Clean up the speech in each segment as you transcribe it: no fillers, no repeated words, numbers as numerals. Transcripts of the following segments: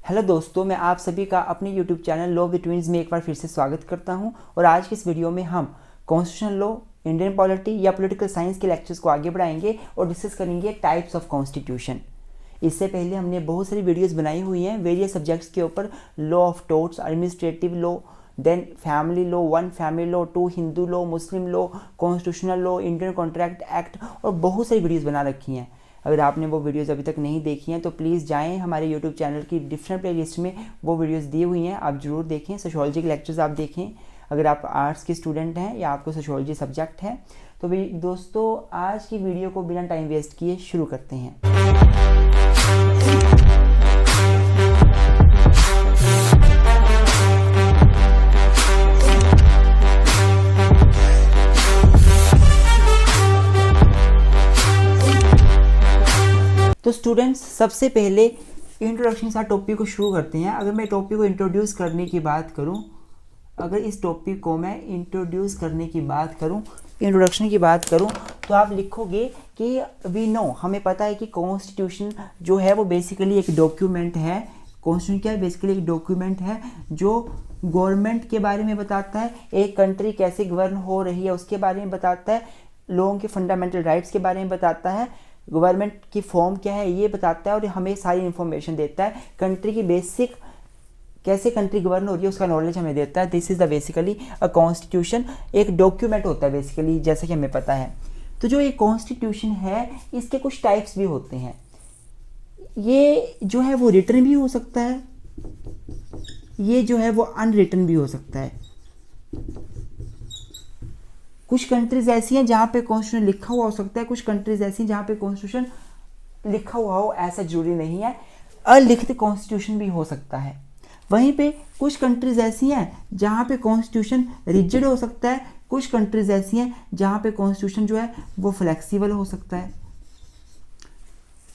Hello दोस्तों, मैं आप सभी का अपने YouTube channel law with twins में एक बार फिर से स्वागत करता हूं। और आज की इस वीडियो में हम कॉन्स्टिट्यूशनल लॉ, इंडियन पॉलिटी या पॉलिटिकल साइंस के लेक्चर्स को आगे बढ़ाएंगे और डिस्कस करेंगे टाइप्स ऑफ कॉन्स्टिट्यूशन। इससे पहले हमने बहुत सारी वीडियोस बनाई हुई हैं वेरियस सब्जेक्ट्स के ऊपर, law of torts, administrative law, then family law 1, family law 2, Hindu law, Muslim law, constitutional law, Indian contract act और बहुत सारी वीडियोज़ बना रखी हैं। अगर आपने वो वीडियोज़ अभी तक नहीं देखी हैं तो प्लीज़ जाएं हमारे यूट्यूब चैनल की डिफरेंट प्लेलिस्ट में, वो वीडियोज़ दी हुई हैं, आप ज़रूर देखें। सोशियोलॉजी के लेक्चर्स आप देखें अगर आप आर्ट्स के स्टूडेंट हैं या आपको सोशियोलॉजी सब्जेक्ट है। तो भी दोस्तों, आज की वीडियो को बिना टाइम वेस्ट किए शुरू करते हैं। तो स्टूडेंट्स, सबसे पहले इंट्रोडक्शन के साथ टॉपिक को शुरू करते हैं। अगर मैं टॉपिक को इंट्रोड्यूस करने की बात करूं, इंट्रोडक्शन की बात करूं तो आप लिखोगे कि वी नो, हमें पता है कि कॉन्स्टिट्यूशन जो है वो बेसिकली एक डॉक्यूमेंट है। कॉन्स्टिट्यूशन क्या है? बेसिकली एक डॉक्यूमेंट है जो गवर्नमेंट के बारे में बताता है, एक कंट्री कैसे गवर्न हो रही है उसके बारे में बताता है, लोगों के फंडामेंटल राइट्स के बारे में बताता है, गवर्नमेंट की फॉर्म क्या है ये बताता है और हमें सारी इन्फॉर्मेशन देता है। कंट्री की बेसिक कैसे कंट्री गवर्न हो रही है उसका नॉलेज हमें देता है। This is the basically a constitution. एक डॉक्यूमेंट होता है बेसिकली, जैसा कि हमें पता है। तो जो ये कॉन्स्टिट्यूशन है इसके कुछ टाइप्स भी होते हैं। ये जो है वो रिटन भी हो सकता है, ये जो है वो अनरिटन भी हो सकता है। कुछ कंट्रीज ऐसी हैं जहाँ पे कॉन्स्टिट्यूशन लिखा हुआ हो सकता है, कुछ कंट्रीज ऐसी हैं जहाँ पे कॉन्स्टिट्यूशन लिखा हुआ हो, ऐसा जरूरी नहीं है। अलिखित कॉन्स्टिट्यूशन भी हो सकता है। वहीं पे कुछ कंट्रीज ऐसी हैं जहाँ पे कॉन्स्टिट्यूशन रिजिड हो सकता है, कुछ कंट्रीज ऐसी हैं जहाँ पे कॉन्स्टिट्यूशन जो है वो फ्लेक्सिबल हो सकता है।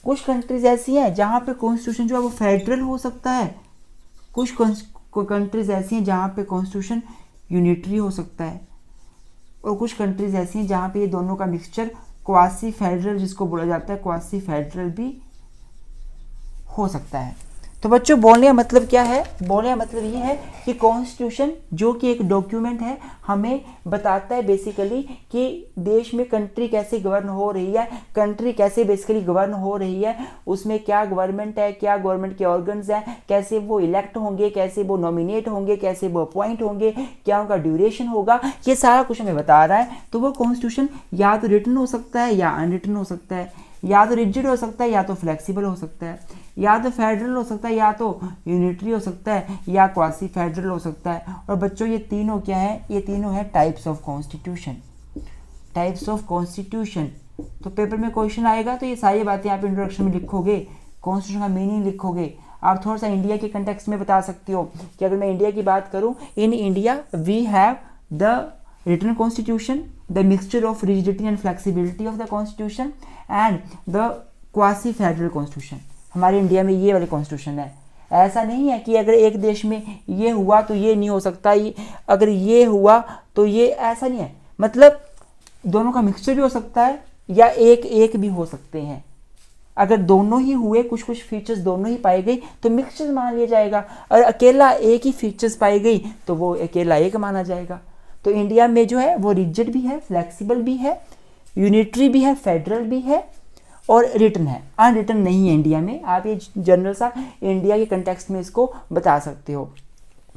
कुछ कंट्रीज ऐसी हैं जहाँ पे कॉन्स्टिट्यूशन जो है वो फेडरल हो सकता है, कुछ कंट्रीज ऐसी हैं जहाँ पे कॉन्स्टिट्यूशन यूनिटरी हो सकता है, और कुछ कंट्रीज ऐसी हैं जहाँ पे ये दोनों का मिक्सचर क्वासी फेडरल जिसको बोला जाता है, क्वासी फेडरल भी हो सकता है। तो बच्चों, बोलने का मतलब क्या है? बोलने का मतलब ये है कि कॉन्स्टिट्यूशन जो कि एक डॉक्यूमेंट है हमें बताता है बेसिकली कि देश में कंट्री कैसे गवर्न हो रही है, कंट्री कैसे बेसिकली गवर्न हो रही है, उसमें क्या गवर्नमेंट है, क्या गवर्नमेंट के ऑर्गन्स हैं, कैसे वो इलेक्ट होंगे, कैसे वो नॉमिनेट होंगे, कैसे वो अपॉइंट होंगे, क्या उनका ड्यूरेशन होगा, ये सारा कुछ हमें बता रहा है। तो वो कॉन्स्टिट्यूशन या तो रिटन हो सकता है या अनरिटन हो सकता है, या तो रिजिड हो सकता है या तो फ्लेक्सिबल हो सकता है, या तो फेडरल हो सकता है या तो यूनिटरी हो सकता है, या क्वासी फेडरल हो सकता है। और बच्चों, ये तीनों क्या है? ये तीनों है types of constitution. Types of constitution. तो पेपर में क्वेश्चन आएगा तो ये सारी बातें आप इंट्रोडक्शन में लिखोगे, कॉन्स्टिट्यूशन का मीनिंग लिखोगे। आप थोड़ा सा इंडिया के कंटेक्स्ट में बता सकते हो कि अगर मैं इंडिया की बात करूँ, in India we have the written constitution, the mixture of rigidity and flexibility of the constitution and the quasi federal constitution। हमारे इंडिया में ये वाले कॉन्स्टिट्यूशन है। ऐसा नहीं है कि अगर एक देश में ये हुआ तो ये नहीं हो सकता, अगर ये हुआ तो ये, ऐसा नहीं है। मतलब दोनों का मिक्सचर भी हो सकता है या एक एक भी हो सकते हैं। अगर दोनों ही हुए, कुछ कुछ फीचर्स दोनों ही पाई गई तो मिक्सचर मान लिया जाएगा, और अकेला एक ही फीचर्स पाई गई तो वो अकेला एक माना जाएगा। तो इंडिया में जो है वो रिजिड भी है, फ्लेक्सिबल भी है, यूनिटरी भी है, फेडरल भी है और रिटन है। अनरिटन नहीं है इंडिया में। आप ये जनरल सा इंडिया के कंटेक्स्ट में इसको बता सकते हो।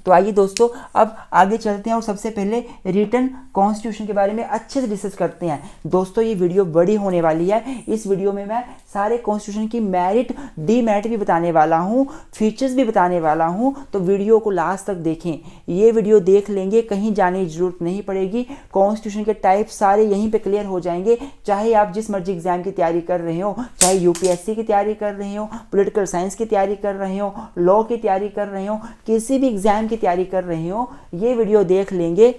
तो आइए दोस्तों, अब आगे चलते हैं और सबसे पहले रिटन कॉन्स्टिट्यूशन के बारे में अच्छे से डिस्कस करते हैं। दोस्तों, ये वीडियो बड़ी होने वाली है। इस वीडियो में मैं सारे कॉन्स्टिट्यूशन की मेरिट, डीमेरिट भी बताने वाला हूँ, फीचर्स भी बताने वाला हूँ। तो वीडियो को लास्ट तक देखें। ये वीडियो देख लेंगे, कहीं जाने की जरूरत नहीं पड़ेगी। कॉन्स्टिट्यूशन के टाइप सारे यहीं पर क्लियर हो जाएंगे। चाहे आप जिस मर्जी एग्जाम की तैयारी कर रहे हो, चाहे यूपीएससी की तैयारी कर रहे हो, पॉलिटिकल साइंस की तैयारी कर रहे हो, लॉ की तैयारी कर रहे हो, किसी भी एग्जाम की तैयारी कर रहे हो, ये वीडियो देख लेंगे,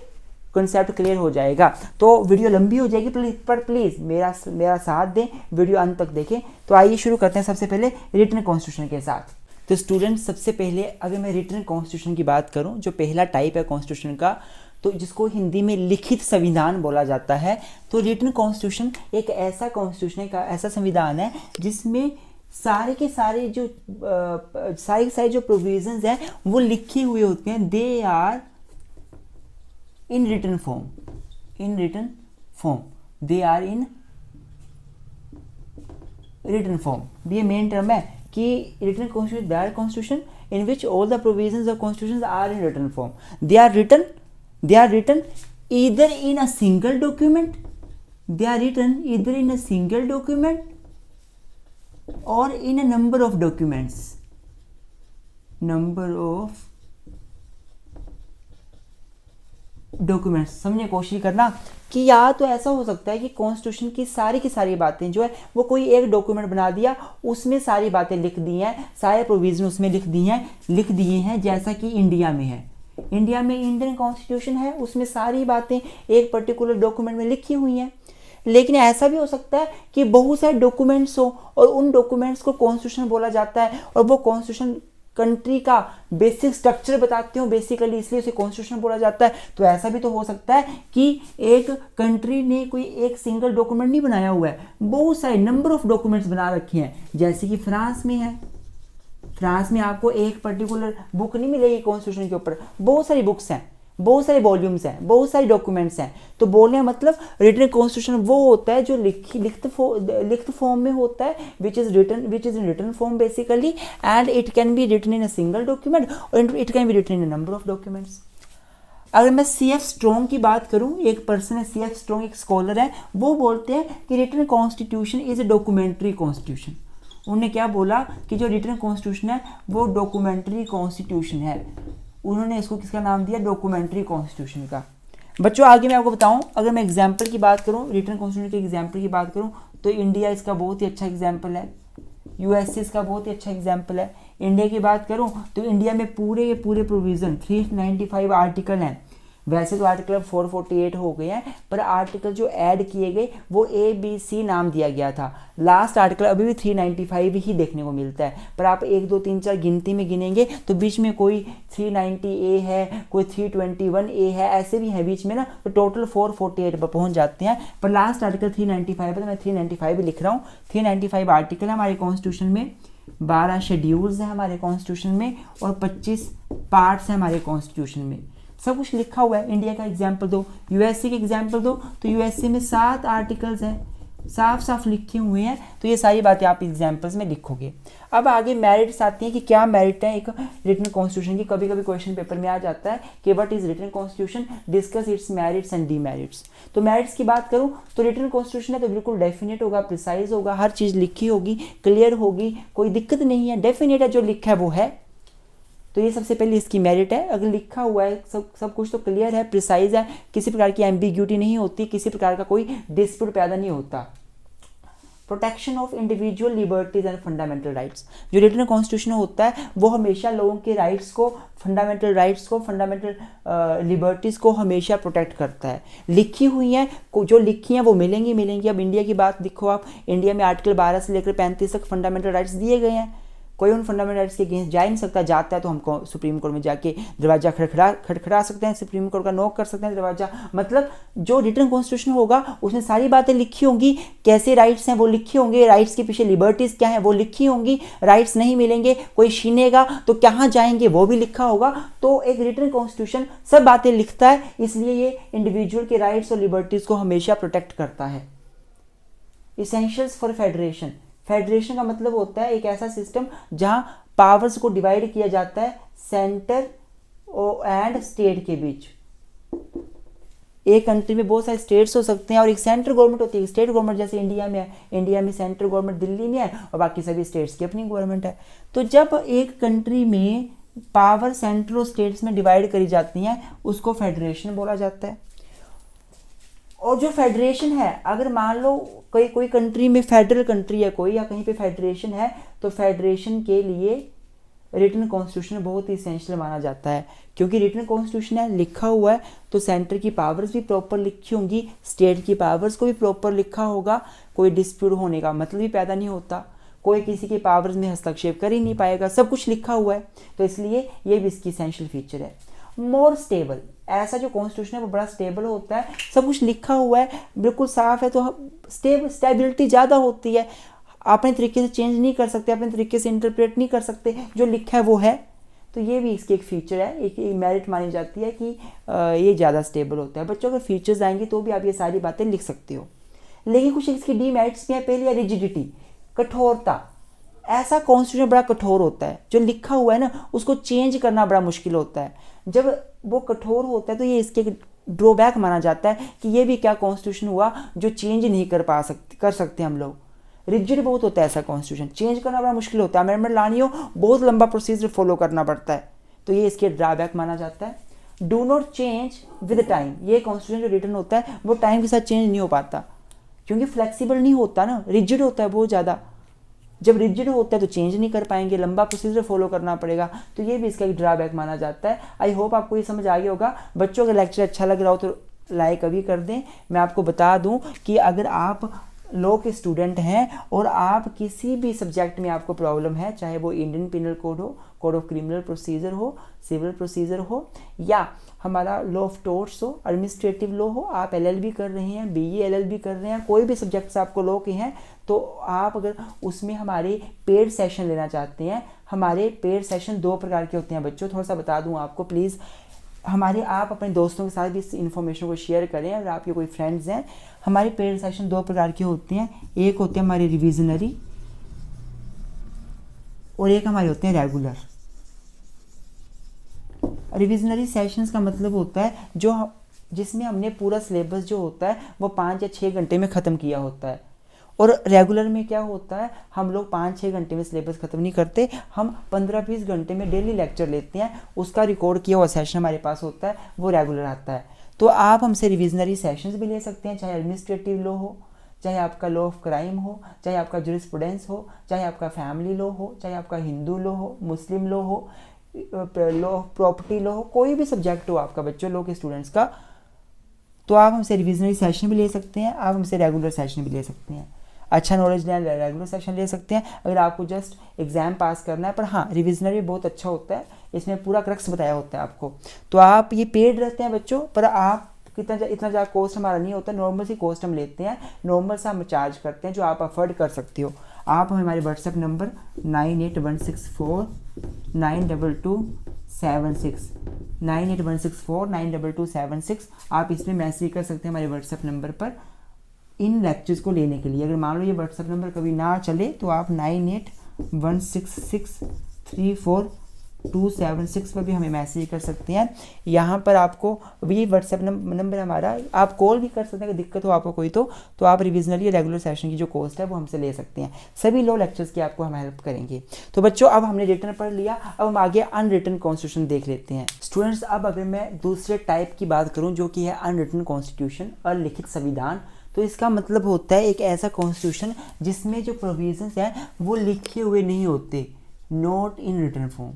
कॉन्सेप्ट क्लियर हो जाएगा। तो वीडियो लंबी हो जाएगी पर प्लीज मेरा साथ दें, वीडियो अंत तक देखें। तो आइए शुरू करते हैं सबसे पहले रिटन कॉन्स्टिट्यूशन के साथ। तो स्टूडेंट, सबसे पहले अगर मैं रिटन कॉन्स्टिट्यूशन की बात करूं, जो पहला टाइप है कॉन्स्टिट्यूशन का, तो जिसको हिंदी में लिखित संविधान बोला जाता है। तो रिटन कॉन्स्टिट्यूशन एक ऐसा कॉन्स्टिट्यूशन का ऐसा संविधान है जिसमें सारे के सारे जो सारे के सारे जो प्रोविजंस हैं वो लिखे हुए होते हैं, they are in written form, in written form, they are in written form. ये मेन टर्म है कि written constitution, that constitution in which all the provisions of constitutions are in written form. They are written either in a single document, they are written either in a single document or in a number of documents, number of documents. समझने कोशिश करना कि या तो ऐसा हो सकता है कि कॉन्स्टिट्यूशन की सारी बातें जो है वो कोई एक डॉक्यूमेंट बना दिया, उसमें सारी बातें लिख दी हैं, सारे प्रोविजन उसमें लिख दिए हैं, जैसा कि इंडिया में है। इंडिया में इंडियन कॉन्स्टिट्यूशन है, उसमें सारी बातें एक पर्टिकुलर डॉक्यूमेंट में लिखी हुई हैं। लेकिन ऐसा भी हो सकता है कि बहुत सारे डॉक्यूमेंट्स हो और उन डॉक्यूमेंट्स को कॉन्स्टिट्यूशन बोला जाता है और वो कॉन्स्टिट्यूशन कंट्री का बेसिक स्ट्रक्चर बताते हो बेसिकली, इसलिए उसे कॉन्स्टिट्यूशन बोला जाता है। तो ऐसा भी तो हो सकता है कि एक कंट्री ने कोई एक सिंगल डॉक्यूमेंट नहीं बनाया हुआ है, बहुत सारे नंबर ऑफ डॉक्यूमेंट्स बना रखे हैं, जैसे कि फ्रांस में है। फ्रांस में आपको एक पर्टिकुलर बुक नहीं मिलेगी कॉन्स्टिट्यूशन के ऊपर, बहुत सारी बुक्स हैं, बहुत सारे वॉल्यूम्स हैं, बहुत सारे डॉक्यूमेंट्स हैं। तो बोलने का मतलब रिटन कॉन्स्टिट्यूशन वो होता है जो लिखित फॉर्म में होता है, which is in written form basically, and it can be written in a single document और it can be written in a number of documents. अगर मैं C.F. स्ट्रॉन्ग की बात करूं, एक पर्सन है C.F. स्ट्रॉन्ग, एक स्कॉलर है, वो बोलते हैं कि written constitution is a documentary constitution. उन्होंने क्या बोला कि जो रिटन कॉन्स्टिट्यूशन है वो डॉक्यूमेंट्री कॉन्स्टिट्यूशन है। उन्होंने इसको किसका नाम दिया? डॉक्यूमेंट्री कॉन्स्टिट्यूशन का। बच्चों आगे मैं आपको बताऊं, अगर मैं एग्जाम्पल की बात करूं, रिटन कॉन्स्टिट्यूशन के एग्जाम्पल की बात करूं, तो इंडिया इसका बहुत ही अच्छा एग्जाम्पल है, यूएसए इसका बहुत ही अच्छा एग्जाम्पल है। इंडिया की बात करूं तो इंडिया में पूरे प्रोविज़न 395 आर्टिकल हैं। वैसे तो आर्टिकल 448 हो गए हैं, पर आर्टिकल जो ऐड किए गए वो ABC नाम दिया गया था। लास्ट आर्टिकल अभी भी 395 ही देखने को मिलता है, पर आप 1 2 3 4 गिनती में गिनेंगे तो बीच में कोई 390A है, कोई 321A है, ऐसे भी है बीच में ना, तो टोटल 448 पर पहुंच जाते हैं। पर लास्ट आर्टिकल 395 है, तो मैं 395 लिख रहा हूँ। 395 आर्टिकल है हमारे कॉन्स्टिट्यूशन में, 12 शेड्यूल्स हैं हमारे कॉन्स्टिट्यूशन में और 25 पार्ट्स हैं हमारे कॉन्स्टिट्यूशन में। सब कुछ लिखा हुआ है। इंडिया का एग्जाम्पल दो, यूएसए का एग्जाम्पल दो, तो यूएसए में 7 आर्टिकल्स हैं, साफ साफ लिखे हुए हैं। तो ये सारी बातें आप एग्जाम्पल्स में लिखोगे। अब आगे मेरिट्स आती हैं कि क्या मेरिट है एक रिटन कॉन्स्टिट्यूशन की। कभी कभी क्वेश्चन पेपर में आ जाता है कि what is written constitution, discuss its merits and demerits. तो मेरिट्स की बात करूं तो रिटन कॉन्स्टिट्यूशन है तो बिल्कुल डेफिनेट होगा, प्रिसाइज होगा, हर चीज़ लिखी होगी, क्लियर होगी, कोई दिक्कत नहीं है, डेफिनेट है, जो लिखा है वो है। तो ये सबसे पहले इसकी मेरिट है। अगर लिखा हुआ है सब कुछ तो क्लियर है, प्रिसाइज है, किसी प्रकार की एम्बिग्यूटी नहीं होती, किसी प्रकार का कोई डिस्प्यूट पैदा नहीं होता। Protection of individual liberties and fundamental rights, जो रिटन कॉन्स्टिट्यूशन होता है वो हमेशा लोगों के राइट्स को, फंडामेंटल राइट्स को, फंडामेंटल लिबर्टीज़ को हमेशा प्रोटेक्ट करता है। लिखी हुई हैं, जो लिखी हैं वो मिलेंगी। अब इंडिया की बात देखो आप, इंडिया में आर्टिकल 12 से लेकर 35 तक फंडामेंटल राइट्स दिए गए हैं। कोई उन फंडामेंटल राइट्स के अगेंस्ट जा ही नहीं सकता, जाता है तो हमको सुप्रीम कोर्ट में जाके दरवाजा खड़खड़ा सकते हैं, सुप्रीम कोर्ट का नॉक कर सकते हैं दरवाजा। मतलब जो रिटन कॉन्स्टिट्यूशन होगा उसमें सारी बातें लिखी होंगी, कैसे राइट्स हैं वो लिखे होंगे, राइट्स के पीछे लिबर्टीज़ क्या है वो लिखी होंगी, राइट्स नहीं मिलेंगे, कोई छीनेगा तो कहाँ जाएंगे वो भी लिखा होगा। तो एक रिटन कॉन्स्टिट्यूशन सब बातें लिखता है, इसलिए ये इंडिविजुअल के राइट्स और लिबर्टीज़ को हमेशा प्रोटेक्ट करता है। इसेंशियल्स फॉर फेडरेशन, फेडरेशन का मतलब होता है एक ऐसा सिस्टम जहां पावर्स को डिवाइड किया जाता है सेंटर एंड स्टेट के बीच। एक कंट्री में बहुत सारे स्टेट्स हो सकते हैं और एक सेंट्रल गवर्नमेंट होती है, स्टेट गवर्नमेंट, जैसे इंडिया में है। इंडिया में सेंट्रल गवर्नमेंट दिल्ली में है और बाकी सभी स्टेट्स की अपनी गवर्नमेंट है। तो जब एक कंट्री में पावर सेंट्रल और स्टेट्स में डिवाइड करी जाती हैं उसको फेडरेशन बोला जाता है। और जो फेडरेशन है, अगर मान लो कोई कंट्री में फेडरल कंट्री है कोई, या कहीं पे फेडरेशन है, तो फेडरेशन के लिए रिटन कॉन्स्टिट्यूशन बहुत ही इसेंशियल माना जाता है। क्योंकि रिटन कॉन्स्टिट्यूशन है, लिखा हुआ है, तो सेंटर की पावर्स भी प्रॉपर लिखी होंगी, स्टेट की पावर्स को भी प्रॉपर लिखा होगा, कोई डिस्प्यूट होने का मतलब ही पैदा नहीं होता, कोई किसी के पावर्स में हस्तक्षेप कर ही नहीं पाएगा, सब कुछ लिखा हुआ है। तो इसलिए ये भी इसकी इसेंशियल फीचर है। मोर स्टेबल, ऐसा जो कॉन्स्टिट्यूशन है वो बड़ा स्टेबल होता है, सब कुछ लिखा हुआ है, बिल्कुल साफ है, तो स्टेबिलिटी ज़्यादा होती है। अपने तरीके से चेंज नहीं कर सकते, अपने तरीके से इंटरप्रेट नहीं कर सकते, जो लिखा है वो है। तो ये भी इसकी एक फीचर है, एक मेरिट मानी जाती है कि ये ज़्यादा स्टेबल होता है। बच्चों अगर फीचर्स आएंगे तो भी आप ये सारी बातें लिख सकते हो। लेकिन कुछ इसकी डीमेरिट्स भी हैं। पहले है रिजिडिटी, कठोरता। ऐसा कॉन्स्टिट्यूशन बड़ा कठोर होता है, जो लिखा हुआ है ना उसको चेंज करना बड़ा मुश्किल होता है। जब वो कठोर होता है तो ये इसके ड्रॉबैक माना जाता है कि ये भी क्या कॉन्स्टिट्यूशन हुआ जो चेंज नहीं कर सकते हम लोग। रिजिड बहुत होता है ऐसा कॉन्स्टिट्यूशन, चेंज करना बड़ा मुश्किल होता है। अमेंडमेंट लानी हो बहुत लंबा प्रोसीजर फॉलो करना पड़ता है, तो ये इसके ड्रॉबैक माना जाता है। Do not change with time, ये कॉन्स्टिट्यूशन जो रिटर्न होता है वो टाइम के साथ चेंज नहीं हो पाता, क्योंकि फ्लेक्सिबल नहीं होता ना, रिजिड होता है बहुत ज़्यादा। जब रिजिड होता है तो चेंज नहीं कर पाएंगे, लंबा प्रोसीजर फॉलो करना पड़ेगा, तो ये भी इसका एक ड्रॉबैक माना जाता है। आई होप आपको ये समझ आ गया होगा। बच्चों का लेक्चर अच्छा लग रहा हो तो लाइक अभी कर दें। मैं आपको बता दूं कि अगर आप लॉ के स्टूडेंट हैं और आप किसी भी सब्जेक्ट में आपको प्रॉब्लम है, चाहे वो इंडियन पिनल कोड हो, कोड ऑफ क्रिमिनल प्रोसीजर हो, सिविल प्रोसीजर हो, या हमारा लॉ ऑफ टोर्ट्स हो, एडमिनिस्ट्रेटिव लॉ हो, आप एलएलबी कर रहे हैं, बीई एलएलबी कर रहे हैं, कोई भी सब्जेक्ट्स आपको लॉ के हैं, तो आप अगर उसमें हमारे पेड सेशन लेना चाहते हैं, हमारे पेड सेशन 2 प्रकार के होते हैं बच्चों, थोड़ा सा बता दूं आपको प्लीज़। हमारे आप अपने दोस्तों के साथ भी इस इन्फॉर्मेशन को शेयर करें। अगर आपके कोई फ्रेंड्स हैं, हमारे पेड सेशन 2 प्रकार के होते हैं। एक होते हैं हमारे रिविजनरी और एक हमारे होते हैं रेगुलर। रिविजनरी सेशंस का मतलब होता है जिसमें हमने पूरा सिलेबस जो होता है वो 5 या 6 घंटे में ख़त्म किया होता है। और रेगुलर में क्या होता है, हम लोग 5-6 घंटे में सिलेबस ख़त्म नहीं करते, हम 15-20 घंटे में डेली लेक्चर लेते हैं, उसका रिकॉर्ड किया हुआ सेशन हमारे पास होता है, वो रेगुलर आता है। तो आप हमसे रिविजनरी सेशंस भी ले सकते हैं, चाहे एडमिनिस्ट्रेटिव लॉ हो, चाहे आपका लॉ ऑफ क्राइम हो, चाहे आपका जूरिस्प्रूडेंस हो, चाहे आपका फैमिली लॉ हो, चाहे आपका हिंदू लॉ हो, मुस्लिम लॉ हो, लॉ ऑफ प्रॉपर्टी लॉ हो, कोई भी सब्जेक्ट हो आपका बच्चों लॉ के स्टूडेंट्स का, तो आप हमसे रिविजनरी सेशन भी ले सकते हैं, आप हमसे रेगुलर सेशन भी ले सकते हैं। अच्छा नॉलेज लेना रेगुलर सेशन ले सकते हैं अगर आपको जस्ट एग्जाम पास करना है। पर हाँ, रिविजनरी बहुत अच्छा होता है, इसमें पूरा क्रक्स बताया होता है आपको। तो आप ये पेड रहते हैं बच्चों, पर आप इतना ज़्यादा कॉस्ट हमारा नहीं होता, नॉर्मल सी कॉस्ट हम लेते हैं, नॉर्मल सा हम चार्ज करते हैं जो आप अफोर्ड कर सकते हो। आप हमारे व्हाट्सएप नंबर 9816492276 9816492276 आप इसमें मैसेज कर सकते हैं हमारे व्हाट्सएप नंबर पर इन लेक्चर्स को लेने के लिए। अगर मान लो ये व्हाट्सएप नंबर कभी ना चले तो आप 9816634276 पर भी हमें मैसेज कर सकते हैं। यहाँ पर आपको ये व्हाट्सएप नंबर हमारा, आप कॉल भी कर सकते हैं अगर दिक्कत हो आपको कोई, तो आप रिविजनली रेगुलर सेशन की जो कॉस्ट है वो हमसे ले सकते हैं। सभी लॉ लेक्चर्स की आपको हम हेल्प करेंगे। तो बच्चों अब हमने रिटन पढ़ लिया, अब हम आगे अनरिटन कॉन्स्टिट्यूशन देख लेते हैं। स्टूडेंट्स, अब अगर मैं दूसरे टाइप की बात करूँ जो कि है अनरिटन कॉन्स्टिट्यूशन, अलिखित संविधान, तो इसका मतलब होता है एक ऐसा कॉन्स्टिट्यूशन जिसमें जो प्रोविजंस हैं वो लिखे हुए नहीं होते, नॉट इन रिटन फॉर्म।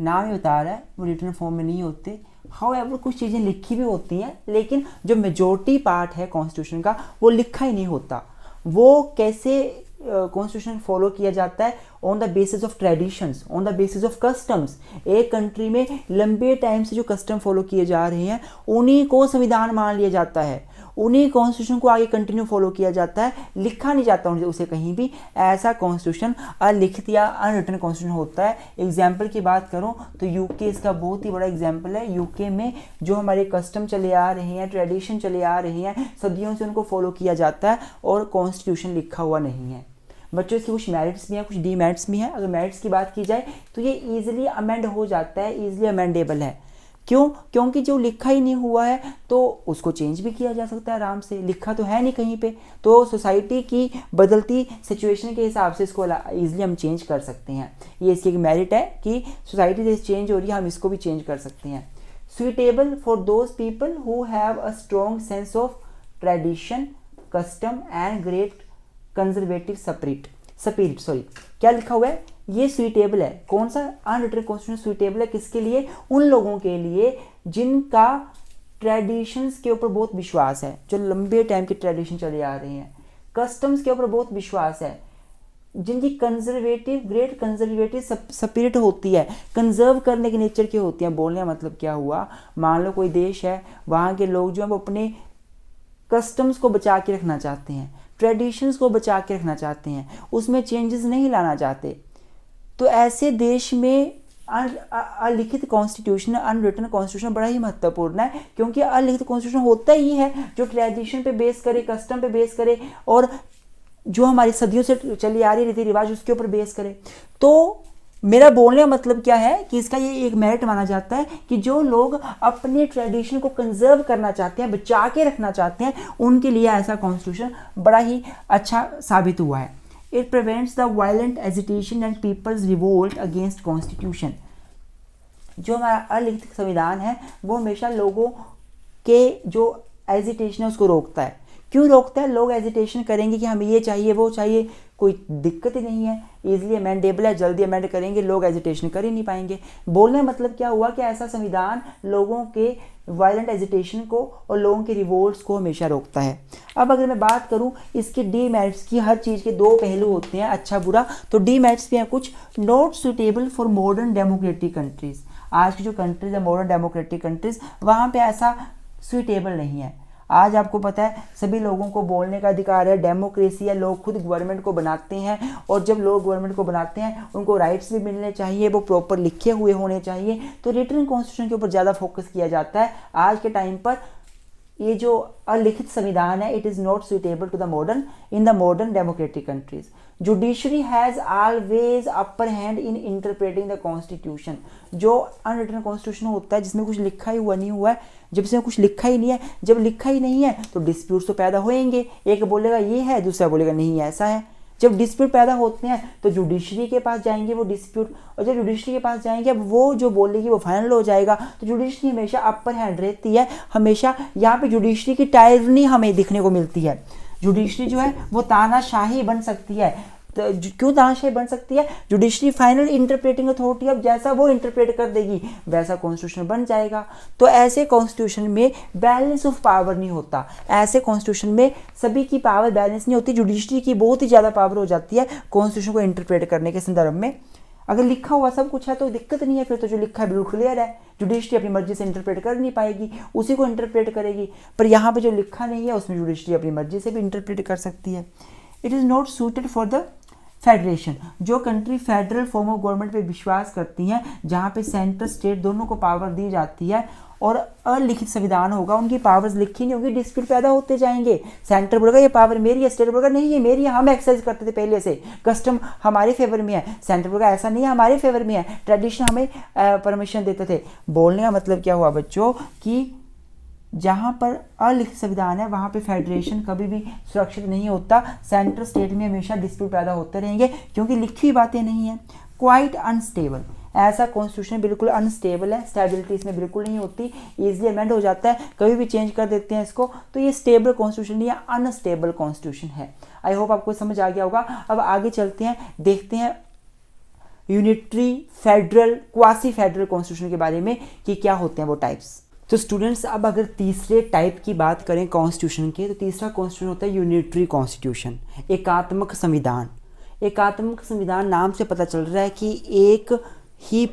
नाम ही बता रहा है वो रिटन फॉर्म में नहीं होते। हाउएवर कुछ चीज़ें लिखी भी होती हैं, लेकिन जो मेजॉरिटी पार्ट है कॉन्स्टिट्यूशन का वो लिखा ही नहीं होता। वो कैसे कॉन्स्टिट्यूशन फॉलो किया जाता है? On the basis of traditions, on the basis of customs. एक कंट्री में लंबे टाइम से जो कस्टम फॉलो किए जा रहे हैं उन्हीं को संविधान मान लिया जाता है, उन्हीं कॉन्स्टिट्यूशन को आगे कंटिन्यू फॉलो किया जाता है, लिखा नहीं जाता उसे कहीं भी। ऐसा कॉन्स्टिट्यूशन अलिखित या अनरिटन कॉन्स्टिट्यूशन होता है। एग्जाम्पल की बात करूं तो यूके इसका बहुत ही बड़ा एग्जाम्पल है। यूके में जो हमारे कस्टम चले आ रहे हैं, ट्रेडिशन चले आ रहे हैं, सदियों से उनको फॉलो किया जाता है और कॉन्स्टिट्यूशन लिखा हुआ नहीं है। बच्चों इसके कुछ मेरिट्स भी हैं, कुछ डीमेरिट्स भी हैं। अगर मेरिट्स की बात की जाए तो ये ईजिली अमेंड हो जाता है, ईजिली अमेंडेबल है। क्यों? क्योंकि जो लिखा ही नहीं हुआ है तो उसको चेंज भी किया जा सकता है आराम से, लिखा तो है नहीं कहीं पे, तो सोसाइटी की बदलती सिचुएशन के हिसाब से इसको ईजिली हम चेंज कर सकते हैं। ये इसकी एक मेरिट है कि सोसाइटी जैसे चेंज हो रही है हम इसको भी चेंज कर सकते हैं। Suitable for those people who have a strong sense of tradition, custom and great conservative spirit. क्या लिखा हुआ है? ये सुइटेबल है। कौन सा? अनरिटन कॉन्स्टिट्यूशन सुइटेबल है किसके लिए? उन लोगों के लिए जिनका ट्रेडिशंस के ऊपर बहुत विश्वास है, जो लंबे टाइम के ट्रेडिशन चले आ रहे हैं, कस्टम्स के ऊपर बहुत विश्वास है, जिनकी ग्रेट कंजर्वेटिव स्पिरिट होती है, कंजर्व करने के नेचर की होती है। बोलने का मतलब क्या हुआ? मान लो कोई देश है, वहाँ के लोग जो है वो अपने कस्टम्स को बचा के रखना चाहते हैं, ट्रेडिशंस को बचा के रखना चाहते हैं, उसमें चेंजेस नहीं लाना चाहते। तो ऐसे देश में अलिखित कॉन्स्टिट्यूशन, अनरिटन कॉन्स्टिट्यूशन बड़ा ही महत्वपूर्ण है, क्योंकि अलिखित कॉन्स्टिट्यूशन होता ही है जो ट्रेडिशन पे बेस करे, कस्टम पे बेस करे, और जो हमारी सदियों से चली आ रही रीति रिवाज उसके ऊपर बेस करे। तो मेरा बोलने का मतलब क्या है कि इसका ये एक मेरिट माना जाता है कि जो लोग अपने ट्रेडिशन को कंजर्व करना चाहते हैं, बचा के रखना चाहते हैं, उनके लिए ऐसा कॉन्स्टिट्यूशन बड़ा ही अच्छा साबित हुआ है। It prevents the violent agitation and people's revolt against constitution. जो हमारा अलिखित संविधान है वो हमेशा लोगों के जो एजिटेशन है उसको रोकता है। क्यों रोकता है? लोग एजिटेशन करेंगे कि हमें ये चाहिए वो चाहिए, कोई दिक्कत ही नहीं है, इजीली अमेंडेबल है, जल्दी अमेंड करेंगे, लोग एजिटेशन कर ही नहीं पाएंगे। बोलने का मतलब क्या हुआ कि ऐसा संविधान लोगों के वायलेंट एजिटेशन को और लोगों के रिवोल्ट्स को हमेशा रोकता है। अब अगर मैं बात करूं इसके डीमेरिट्स की, हर चीज़ के दो पहलू होते हैं, अच्छा बुरा, तो डीमेरिट्स भी हैं कुछ। Not suitable for modern democratic countries. आज की जो कंट्रीज है मॉडर्न डेमोक्रेटिक कंट्रीज, वहाँ पे ऐसा सुटेबल नहीं है। आज आपको पता है सभी लोगों को बोलने का अधिकार है, डेमोक्रेसी है, लोग खुद गवर्नमेंट को बनाते हैं, और जब लोग गवर्नमेंट को बनाते हैं उनको राइट्स भी मिलने चाहिए, वो प्रॉपर लिखे हुए होने चाहिए। तो रिटन कॉन्स्टिट्यूशन के ऊपर ज़्यादा फोकस किया जाता है आज के टाइम पर। ये जो अलिखित संविधान है, it is not suitable to the modern in the modern democratic countries. Judiciary has always upper hand in interpreting the constitution. जो अनरिटन कॉन्स्टिट्यूशन होता है जिसमें कुछ लिखा ही हुआ नहीं हुआ है, जब इसमें कुछ लिखा ही नहीं है, जब लिखा ही नहीं है तो डिस्प्यूट्स तो पैदा होएंगे। एक बोलेगा ये है, दूसरा बोलेगा नहीं ऐसा है। जब डिस्प्यूट पैदा होते हैं तो जुडिशरी के पास जाएंगे वो डिस्प्यूट, और जब जुडिशरी के पास जाएंगे अब वो जो बोलेगी वो फाइनल हो जाएगा। तो जुडिशरी हमेशा अपर हैंड रहती है, हमेशा यहाँ पे जुडिशरी की टायरनी हमें दिखने को मिलती है। जुडिशरी जो है वो तानाशाही बन सकती है। तो क्यों तानाशाही बन सकती है? जुडिशरी फाइनल इंटरप्रेटिंग अथॉरिटी, अब जैसा वो इंटरप्रेट कर देगी वैसा कॉन्स्टिट्यूशन बन जाएगा। तो ऐसे कॉन्स्टिट्यूशन में बैलेंस ऑफ पावर नहीं होता, ऐसे कॉन्स्टिट्यूशन में सभी की पावर बैलेंस नहीं होती, जुडिशरी की बहुत ही ज़्यादा पावर हो जाती है कॉन्स्टिट्यूशन को इंटरप्रेट करने के संदर्भ में। अगर लिखा हुआ सब कुछ है तो दिक्कत नहीं है, फिर तो जो लिखा है बिल्कुल क्लियर है, जुडिशरी अपनी मर्जी से इंटरप्रेट कर नहीं पाएगी, उसी को इंटरप्रेट करेगी। पर यहाँ पे जो लिखा नहीं है उसमें जुडिशरी अपनी मर्जी से भी इंटरप्रेट कर सकती है। It is not suited for the federation. जो country federal form of government पे विश्वास करती हैं, जहाँ पे सेंटर स्टेट दोनों को पावर दी जाती है और अलिखित संविधान होगा, उनकी पावर्स लिखी नहीं होगी, डिस्प्यूट पैदा होते जाएंगे। सेंटर बोलेगा ये पावर मेरी है, स्टेट बोलेगा नहीं ये मेरी है, हम एक्सरसाइज करते थे पहले से, कस्टम हमारे फेवर में है, सेंटर बोलेगा ऐसा नहीं है हमारे फेवर में है, ट्रेडिशन हमें परमिशन देते थे। बोलने का मतलब क्या हुआ बच्चों कि जहाँ पर अलिखित संविधान है वहाँ पे फेडरेशन कभी भी सुरक्षित नहीं होता, सेंट्रल स्टेट में हमेशा डिस्प्यूट पैदा होते रहेंगे क्योंकि लिखी हुई बातें नहीं है। क्वाइट अनस्टेबल, ऐसा कॉन्स्टिट्यूशन बिल्कुल अनस्टेबल है, स्टेबिलिटी इसमें बिल्कुल नहीं होती, इजीली अमेंड हो जाता है, कभी भी चेंज कर देते हैं इसको। तो ये स्टेबल कॉन्स्टिट्यूशन नहीं है, अनस्टेबल कॉन्स्टिट्यूशन है। आई होप आपको समझ आ गया होगा। अब आगे चलते हैं, देखते हैं unitary, federal, quasi federal constitution के बारे में कि क्या होते हैं वो टाइप्स। तो स्टूडेंट्स अब अगर तीसरे टाइप की बात करें कॉन्स्टिट्यूशन के, तो तीसरा कॉन्स्टिट्यूशन होता है यूनिटरी कॉन्स्टिट्यूशन, एकात्मक संविधान। एकात्मक संविधान नाम से पता चल रहा है कि एक ही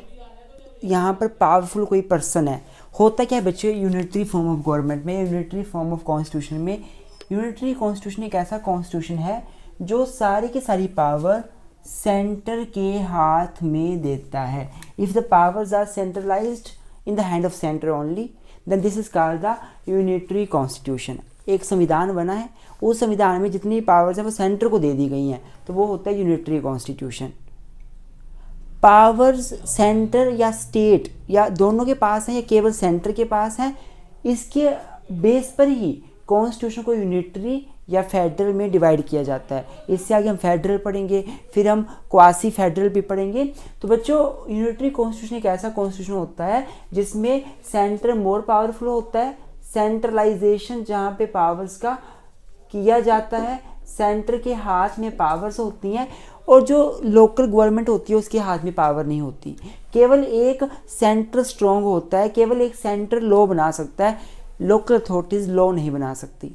यहाँ पर पावरफुल कोई पर्सन है। होता क्या है बच्चों यूनिटरी फॉर्म ऑफ गवर्नमेंट में, यूनिटरी फॉर्म ऑफ कॉन्स्टिट्यूशन में, यूनिटरी कॉन्स्टिट्यूशन एक ऐसा कॉन्स्टिट्यूशन है जो सारी की सारी पावर सेंटर के हाथ में देता है। If the powers are centralised in the hand of centre only, then this is called the unitary constitution. एक संविधान बना है, उस संविधान में जितनी पावर्स हैं वो सेंटर को दे दी गई हैं, तो वो होता है यूनिटरी कॉन्स्टिट्यूशन। पावर्स सेंटर या स्टेट या दोनों के पास हैं या केवल सेंटर के पास है, इसके बेस पर ही कॉन्स्टिट्यूशन को यूनिटरी या फेडरल में डिवाइड किया जाता है। इससे आगे हम फेडरल पढ़ेंगे, फिर हम क्वासी फेडरल भी पढ़ेंगे। तो बच्चों यूनिटरी कॉन्स्टिट्यूशन एक ऐसा कॉन्स्टिट्यूशन होता है जिसमें सेंटर मोर पावरफुल होता है, सेंट्रलाइजेशन जहाँ पे पावर्स का किया जाता है, सेंटर के हाथ में पावर्स होती हैं, और जो लोकल गवर्नमेंट होती है उसके हाथ में पावर नहीं होती। केवल एक सेंटर स्ट्रॉन्ग होता है, केवल एक सेंटर लॉ बना सकता है, लोकल अथॉरिटीज़ लॉ नहीं बना सकती।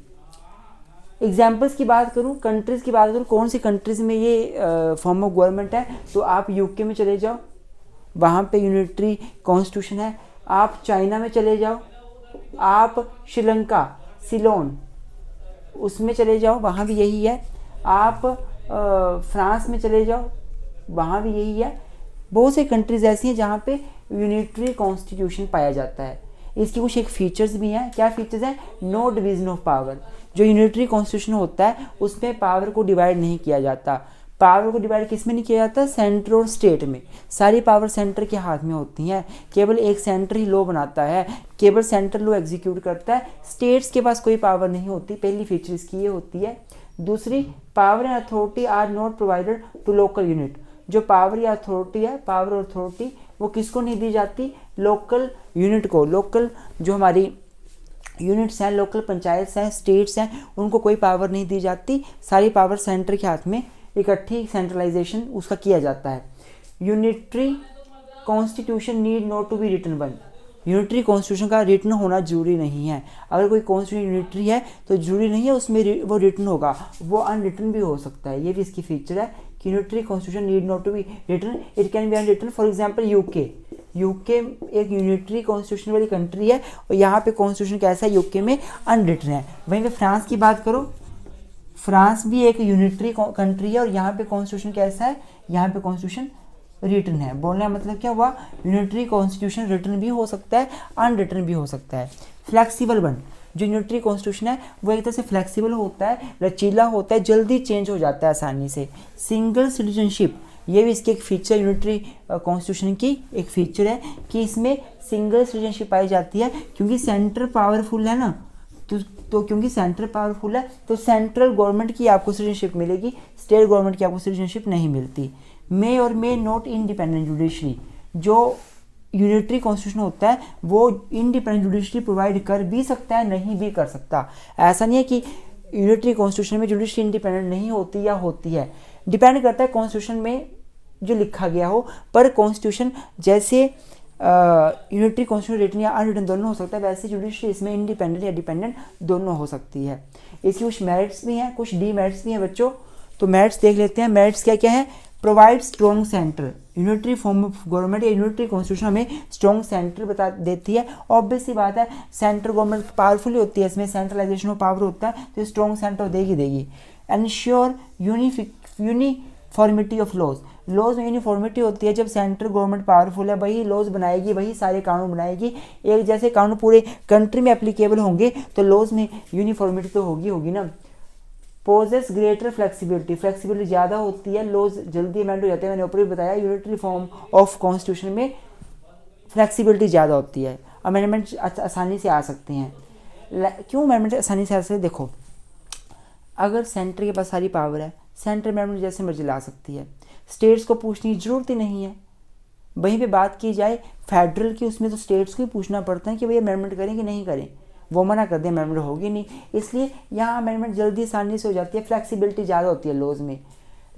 एग्जाम्पल्स की बात करूं, कंट्रीज़ की बात करूं, कौन सी कंट्रीज़ में ये फॉर्म ऑफ गवर्नमेंट है, तो आप यूके में चले जाओ, वहाँ पे यूनिटरी कॉन्स्टिट्यूशन है। आप चाइना में चले जाओ, आप श्रीलंका, सिलोन, उसमें चले जाओ, वहाँ भी यही है। आप फ्रांस में चले जाओ, वहाँ भी यही है। बहुत सी कंट्रीज़ ऐसी हैं जहाँ पे यूनिटरी कॉन्स्टिट्यूशन पाया जाता है। इसके कुछ एक फीचर्स भी हैं। क्या फीचर्स हैं? No division of power. जो यूनिटरी कॉन्स्टिट्यूशन होता है उसमें पावर को डिवाइड नहीं किया जाता। पावर को डिवाइड किस में नहीं किया जाता? सेंटर और स्टेट में। सारी पावर सेंटर के हाथ में होती हैं। केवल एक सेंटर ही लॉ बनाता है, केवल सेंटर लॉ एग्जीक्यूट करता है। स्टेट्स के पास कोई पावर नहीं होती। पहली फीचर इसकी ये होती है। दूसरी, power and authority are not provided to local unit. जो पावर या अथॉरिटी है, पावर और अथॉरिटी वो किसको नहीं दी जाती? लोकल यूनिट को। लोकल जो हमारी यूनिट्स हैं, लोकल पंचायत हैं, स्टेट्स हैं, उनको कोई पावर नहीं दी जाती। सारी पावर सेंटर के हाथ में इकट्ठी सेंट्रलाइजेशन उसका किया जाता है। Unitary constitution need not to be written one. Unitary constitution का रिटन होना जरूरी नहीं है। अगर कोई कॉन्स्टिट्यूशन यूनिटरी है तो जरूरी नहीं है उसमें वो रिटन होगा, वो अनरिटन भी हो सकता है। ये भी इसकी फीचर है कि unitary constitution need not to be written, it can be unwritten. For example UK एक यूनिटरी कॉन्स्टिट्यूशन वाली कंट्री है और यहाँ पे कॉन्स्टिट्यूशन कैसा है? यूके में अनरिटन है। वहीं पे फ्रांस की बात करो, फ्रांस भी एक यूनिटरी कंट्री है और यहाँ पे कॉन्स्टिट्यूशन कैसा है? यहाँ पे कॉन्स्टिट्यूशन रिटन है। बोलने का मतलब क्या हुआ? यूनिटरी कॉन्स्टिट्यूशन रिटन भी हो सकता है, अनरिटन भी हो सकता है। फ्लेक्सिबल वन, जो यूनिटरी कॉन्स्टिट्यूशन है वो एक तरह से फ्लेक्सिबल होता है, लचीला होता है, जल्दी चेंज हो जाता है आसानी से। सिंगल सिटीजनशिप, ये भी इसकी एक फीचर, यूनिटरी कॉन्स्टिट्यूशन की एक फीचर है कि इसमें सिंगल सिटीजनशिप पाई जाती है। क्योंकि सेंटर पावरफुल है ना, तो क्योंकि सेंटर पावरफुल है तो सेंट्रल गवर्नमेंट की आपको सिटीजनशिप मिलेगी, स्टेट गवर्नमेंट की आपको सिटीजनशिप नहीं मिलती। मे और मे नॉट इंडिपेंडेंट जुडिशरी, जो यूनिटरी कॉन्स्टिट्यूशन होता है वो इंडिपेंडेंट जुडिशरी प्रोवाइड कर भी सकता है, नहीं भी कर सकता। ऐसा नहीं है कि यूनिटरी कॉन्स्टिट्यूशन में जुडिशरी इंडिपेंडेंट नहीं होती या होती है, डिपेंड करता है कॉन्स्टिट्यूशन में जो लिखा गया हो। पर कॉन्स्टिट्यूशन जैसे यूनिटरी कॉन्स्टिट्यूशन रिटन या अनरिटन दोनों हो सकता है, वैसे जुडिशरी इसमें इंडिपेंडेंट या डिपेंडेंट दोनों हो सकती है। इसकी कुछ मेरिट्स भी हैं, कुछ डीमेरिट्स भी हैं बच्चों। तो मेरिट्स देख लेते हैं। मेरिट्स क्या क्या है? Provide strong centre. Unitary form of government या यूनिटरी कॉन्स्टिट्यूशन हमें स्ट्रॉन्ग सेंटर बता देती है। ऑब्वियस सी बात है, सेंट्रल गवर्नमेंट पावरफुल होती है, इसमें सेंट्रलाइजेशन ऑफ पावर होता है तो स्ट्रॉन्ग सेंटर देगी। Ensure uniformity of laws. Laws में यूनिफॉर्मिटी होती है। जब सेंट्रल गवर्नमेंट पावरफुल है वही लॉज बनाएगी, वही सारे कानून बनाएगी। एक जैसे कानून पूरे कंट्री में एप्लीकेबल होंगे तो लॉज में यूनिफॉर्मिटी तो होगी ना। पोजेस ग्रेटर फ्लेक्सिबिलिटी, फ्लेक्सिबिलिटी ज़्यादा होती है, लॉज जल्दी अमेंड हो जाते हैं। मैंने ऊपर भी बताया यूनिटरी फॉर्म ऑफ कॉन्स्टिट्यूशन में फ्लेक्सिबिलिटी ज़्यादा होती है, अमेंडमेंट आसानी से आ सकते हैं। क्यों अमेंडमेंट आसानी से आ सकते हैं? देखो, अगर सेंटर के पास सारी पावर है, सेंटर अमेंडमेंट जैसे मर्जी ला सकती है, स्टेट्स को पूछने की जरूरत ही नहीं है। वहीं पे बात की जाए फेडरल की, उसमें तो स्टेट्स को ही पूछना पड़ता है कि भाई अमेंडमेंट करें कि नहीं करें। वो मना कर दे अमेंडमेंट होगी नहीं, इसलिए यहाँ अमेंडमेंट जल्दी आसानी से हो जाती है। फ्लेक्सिबिलिटी ज़्यादा होती है लॉज में।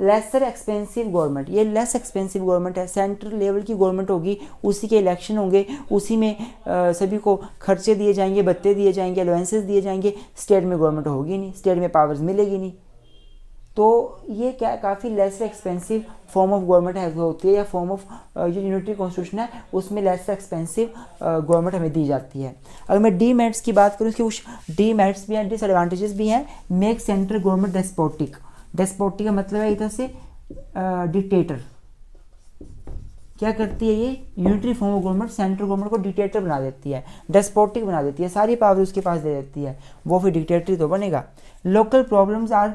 लेसर एक्सपेंसिव गवर्नमेंट, ये लेस एक्सपेंसिव गवर्नमेंट है। सेंट्रल लेवल की गवर्नमेंट होगी, उसी के इलेक्शन होंगे, उसी में सभी को खर्चे दिए जाएंगे, भत्ते दिए जाएंगे, अलाउंसेस दिए जाएंगे। स्टेट में गवर्नमेंट होगी नहीं, स्टेट में पावर्स मिलेगी नहीं। तो ये क्या काफ़ी less expensive form of government है होती है, या फॉर्म ऑफ जो यूनिटरी कॉन्स्टिट्यूशन है उसमें लेस एक्सपेंसिव गवर्नमेंट हमें दी जाती है। अगर मैं डी मेरिट्स की बात करूँ, इसके कुछ डी मेरिट्स भी हैं, डिसएडवांटेजेस भी हैं। Make central government despotic. Despotic का मतलब है इधर से डिक्टेटर। क्या करती है ये? Unitary form of government central government को डिक्टेटर बना देती है, डेस्पोटिक बना देती है, सारी पावर उसके पास दे देती है, वो फिर डिक्टेटरी तो बनेगा। Local problems are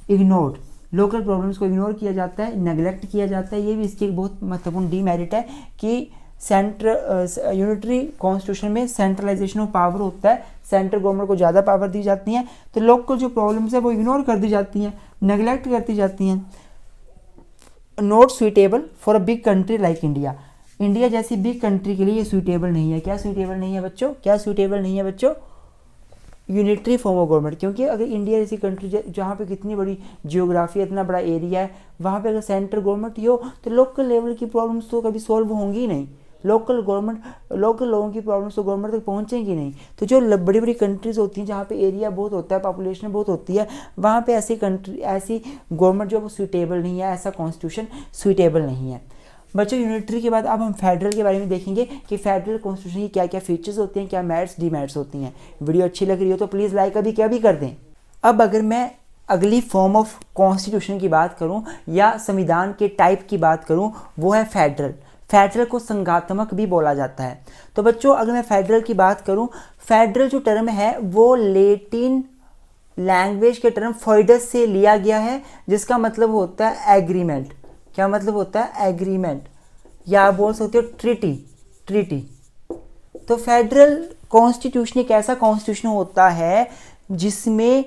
ignored. Local problems को इग्नोर किया जाता है, नेगलेक्ट किया जाता है। ये भी इसकी एक बहुत महत्वपूर्ण डीमेरिट है कि यूनिटरी कॉन्स्टिट्यूशन में सेंट्रलाइजेशन ऑफ पावर होता है, सेंट्रल गवर्नमेंट को ज़्यादा पावर दी जाती हैं, तो लोकल जो प्रॉब्लम्स है वो इग्नोर कर दी जाती हैं, नेगलेक्ट करती जाती हैं। Not suitable for a big country like India. India जैसी बिग कंट्री के लिए ये सुइटेबल नहीं है। क्या सुइटेबल नहीं है बच्चों? क्या सुइटेबल नहीं है बच्चों? Unitary form of government. क्योंकि अगर इंडिया जैसी कंट्री जहाँ पे कितनी बड़ी जियोग्राफी, इतना बड़ा एरिया है, वहाँ पे अगर सेंट्रल गवर्नमेंट ही हो तो लोकल लेवल की प्रॉब्लम्स तो कभी सॉल्व होंगी ही नहीं। लोकल लोगों की प्रॉब्लम्स तो गवर्नमेंट तक पहुँचेंगी नहीं। तो जो बड़ी बड़ी कंट्रीज़ होती हैं जहाँ पे एरिया बहुत होता है, पॉपुलेशन बहुत होती है, वहाँ पे ऐसी गवर्नमेंट जो सुइटेबल नहीं है, ऐसा कॉन्स्टिट्यूशन सुइटेबल नहीं है। बच्चों, यूनिटरी के बाद अब हम फेडरल के बारे में देखेंगे कि फेडरल कॉन्स्टिट्यूशन की क्या क्या फीचर्स होते हैं, क्या मेरिट्स डीमेरिट्स होती हैं। वीडियो अच्छी लग रही हो तो प्लीज़ लाइक अभी क्या भी कर दें। अब अगर मैं अगली फॉर्म ऑफ कॉन्स्टिट्यूशन की बात करूं या संविधान के टाइप की बात करूं, वो है फेडरल। फेडरल को संघात्मक भी बोला जाता है। तो बच्चों अगर मैं फेडरल की बात करूं, फेडरल जो टर्म है वो लेटिन लैंग्वेज के टर्म फोइडस से लिया गया है, जिसका मतलब होता है एग्रीमेंट। क्या मतलब होता है? एग्रीमेंट, या आप बोल सकते हो ट्रीटी, ट्रीटी। तो फेडरल कॉन्स्टिट्यूशन एक ऐसा कॉन्स्टिट्यूशन होता है जिसमें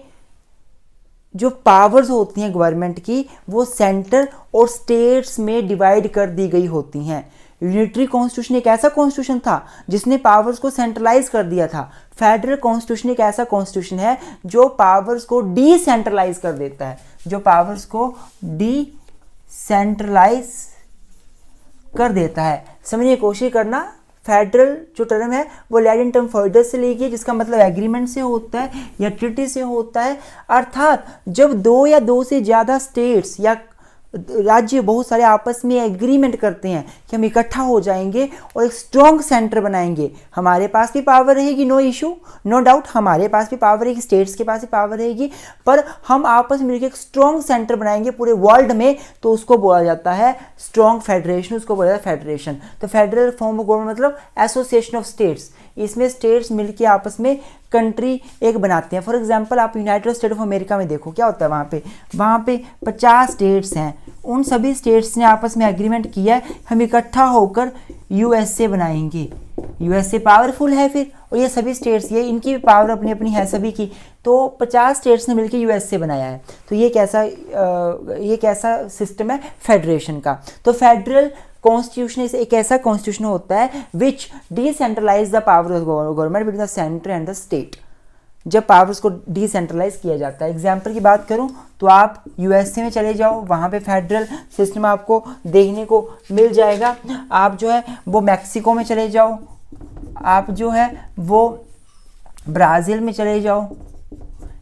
जो पावर्स होती हैं गवर्नमेंट की, वो सेंटर और स्टेट्स में डिवाइड कर दी गई होती हैं। यूनिटरी कॉन्स्टिट्यूशन एक ऐसा कॉन्स्टिट्यूशन था जिसने पावर्स को सेंट्रलाइज कर दिया था। फेडरल कॉन्स्टिट्यूशन एक ऐसा कॉन्स्टिट्यूशन है जो पावर्स को डिसेंट्रलाइज कर देता है, जो पावर्स को डिसेंट्रलाइज कर देता है। समझने की कोशिश करना, फेडरल जो टर्म है वो लैटिन टर्म फोइडस से ली गई, जिसका मतलब एग्रीमेंट से होता है या ट्रीटी से होता है। अर्थात जब दो या दो से ज़्यादा स्टेट्स या राज्य बहुत सारे आपस में एग्रीमेंट करते हैं कि हम इकट्ठा हो जाएंगे और एक स्ट्रॉन्ग सेंटर बनाएंगे, हमारे पास भी पावर रहेगी, नो इशू, नो डाउट, हमारे पास भी पावर रहेगी, स्टेट्स के पास भी पावर रहेगी, पर हम आपस में मिलकर एक स्ट्रॉन्ग सेंटर बनाएंगे पूरे वर्ल्ड में, तो उसको बोला जाता है स्ट्रॉन्ग फेडरेशन, उसको बोला जाता है फेडरेशन। तो फेडरल फॉर्म ऑफ गवर्नमेंट मतलब एसोसिएशन ऑफ स्टेट्स, इसमें स्टेट्स मिलकर आपस में कंट्री एक बनाते हैं। फॉर एग्जांपल आप यूनाइटेड स्टेट ऑफ अमेरिका में देखो क्या होता है, वहाँ पे 50 स्टेट्स हैं, उन सभी स्टेट्स ने आपस में एग्रीमेंट किया है हम इकट्ठा होकर यूएसए बनाएंगे। यूएसए पावरफुल है फिर, और ये सभी स्टेट्स, ये इनकी भी पावर अपनी अपनी है सभी की, तो 50 स्टेट्स ने मिलकर यूएसए बनाया है। तो ये कैसा सिस्टम है फेडरेशन का। तो फेडरल कॉन्स्टिट्यूशन एक ऐसा कॉन्स्टिट्यूशन होता है which decentralise the power of government between the centre and the state, जब पावर्स को डिसेंट्रलाइज किया जाता है। एग्जाम्पल की बात करूं तो आप यूएसए में चले जाओ, वहाँ पे फेडरल सिस्टम आपको देखने को मिल जाएगा। आप जो है वो मैक्सिको में चले जाओ, आप जो है वो ब्राज़ील में चले जाओ,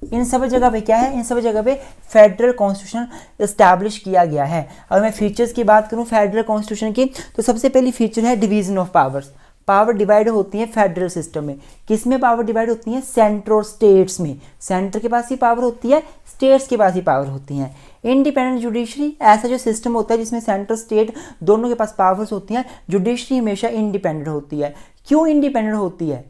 इन सब जगह पे क्या है, इन सब जगह पे फेडरल कॉन्स्टिट्यूशन इस्टेब्लिश किया गया है। अगर मैं फीचर्स की बात करूं फेडरल कॉन्स्टिट्यूशन की, तो सबसे पहली फीचर है division of powers. Power divide होती है फेडरल सिस्टम में। किस में पावर डिवाइड होती है? सेंटर और स्टेट्स में। सेंटर के पास ही पावर होती है, स्टेट्स के पास ही पावर होती हैं। इंडिपेंडेंट जुडिशरी ऐसा जो सिस्टम होता है जिसमें सेंटर स्टेट दोनों के पास पावर्स होती हैं। जुडिशरी हमेशा इंडिपेंडेंट होती है। क्यों इंडिपेंडेंट होती है?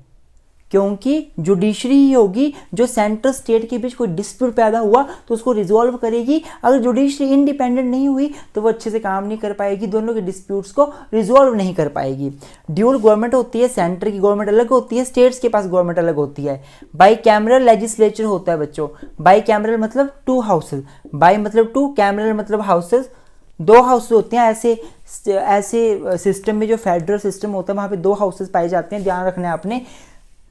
क्योंकि जुडिशरी ही होगी जो सेंट्रल स्टेट के बीच कोई डिस्प्यूट पैदा हुआ तो उसको रिजॉल्व करेगी। अगर जुडिशरी इंडिपेंडेंट नहीं हुई तो वो अच्छे से काम नहीं कर पाएगी, दोनों के डिस्प्यूट्स को रिजॉल्व नहीं कर पाएगी। ड्यूल गवर्नमेंट होती है, सेंटर की गवर्नमेंट अलग होती है, स्टेट्स के पास गवर्नमेंट अलग होती है। बाई कैमरल लेजिस्लेचर होता है बच्चों। बाई कैमरल मतलब 2 हाउसेज, बाई मतलब 2, कैमरल मतलब हाउसेज, 2 हाउसेज होते हैं। ऐसे सिस्टम में जो फेडरल सिस्टम होता है वहाँ पे 2 हाउसेज पाए जाते हैं। ध्यान रखना है आपने,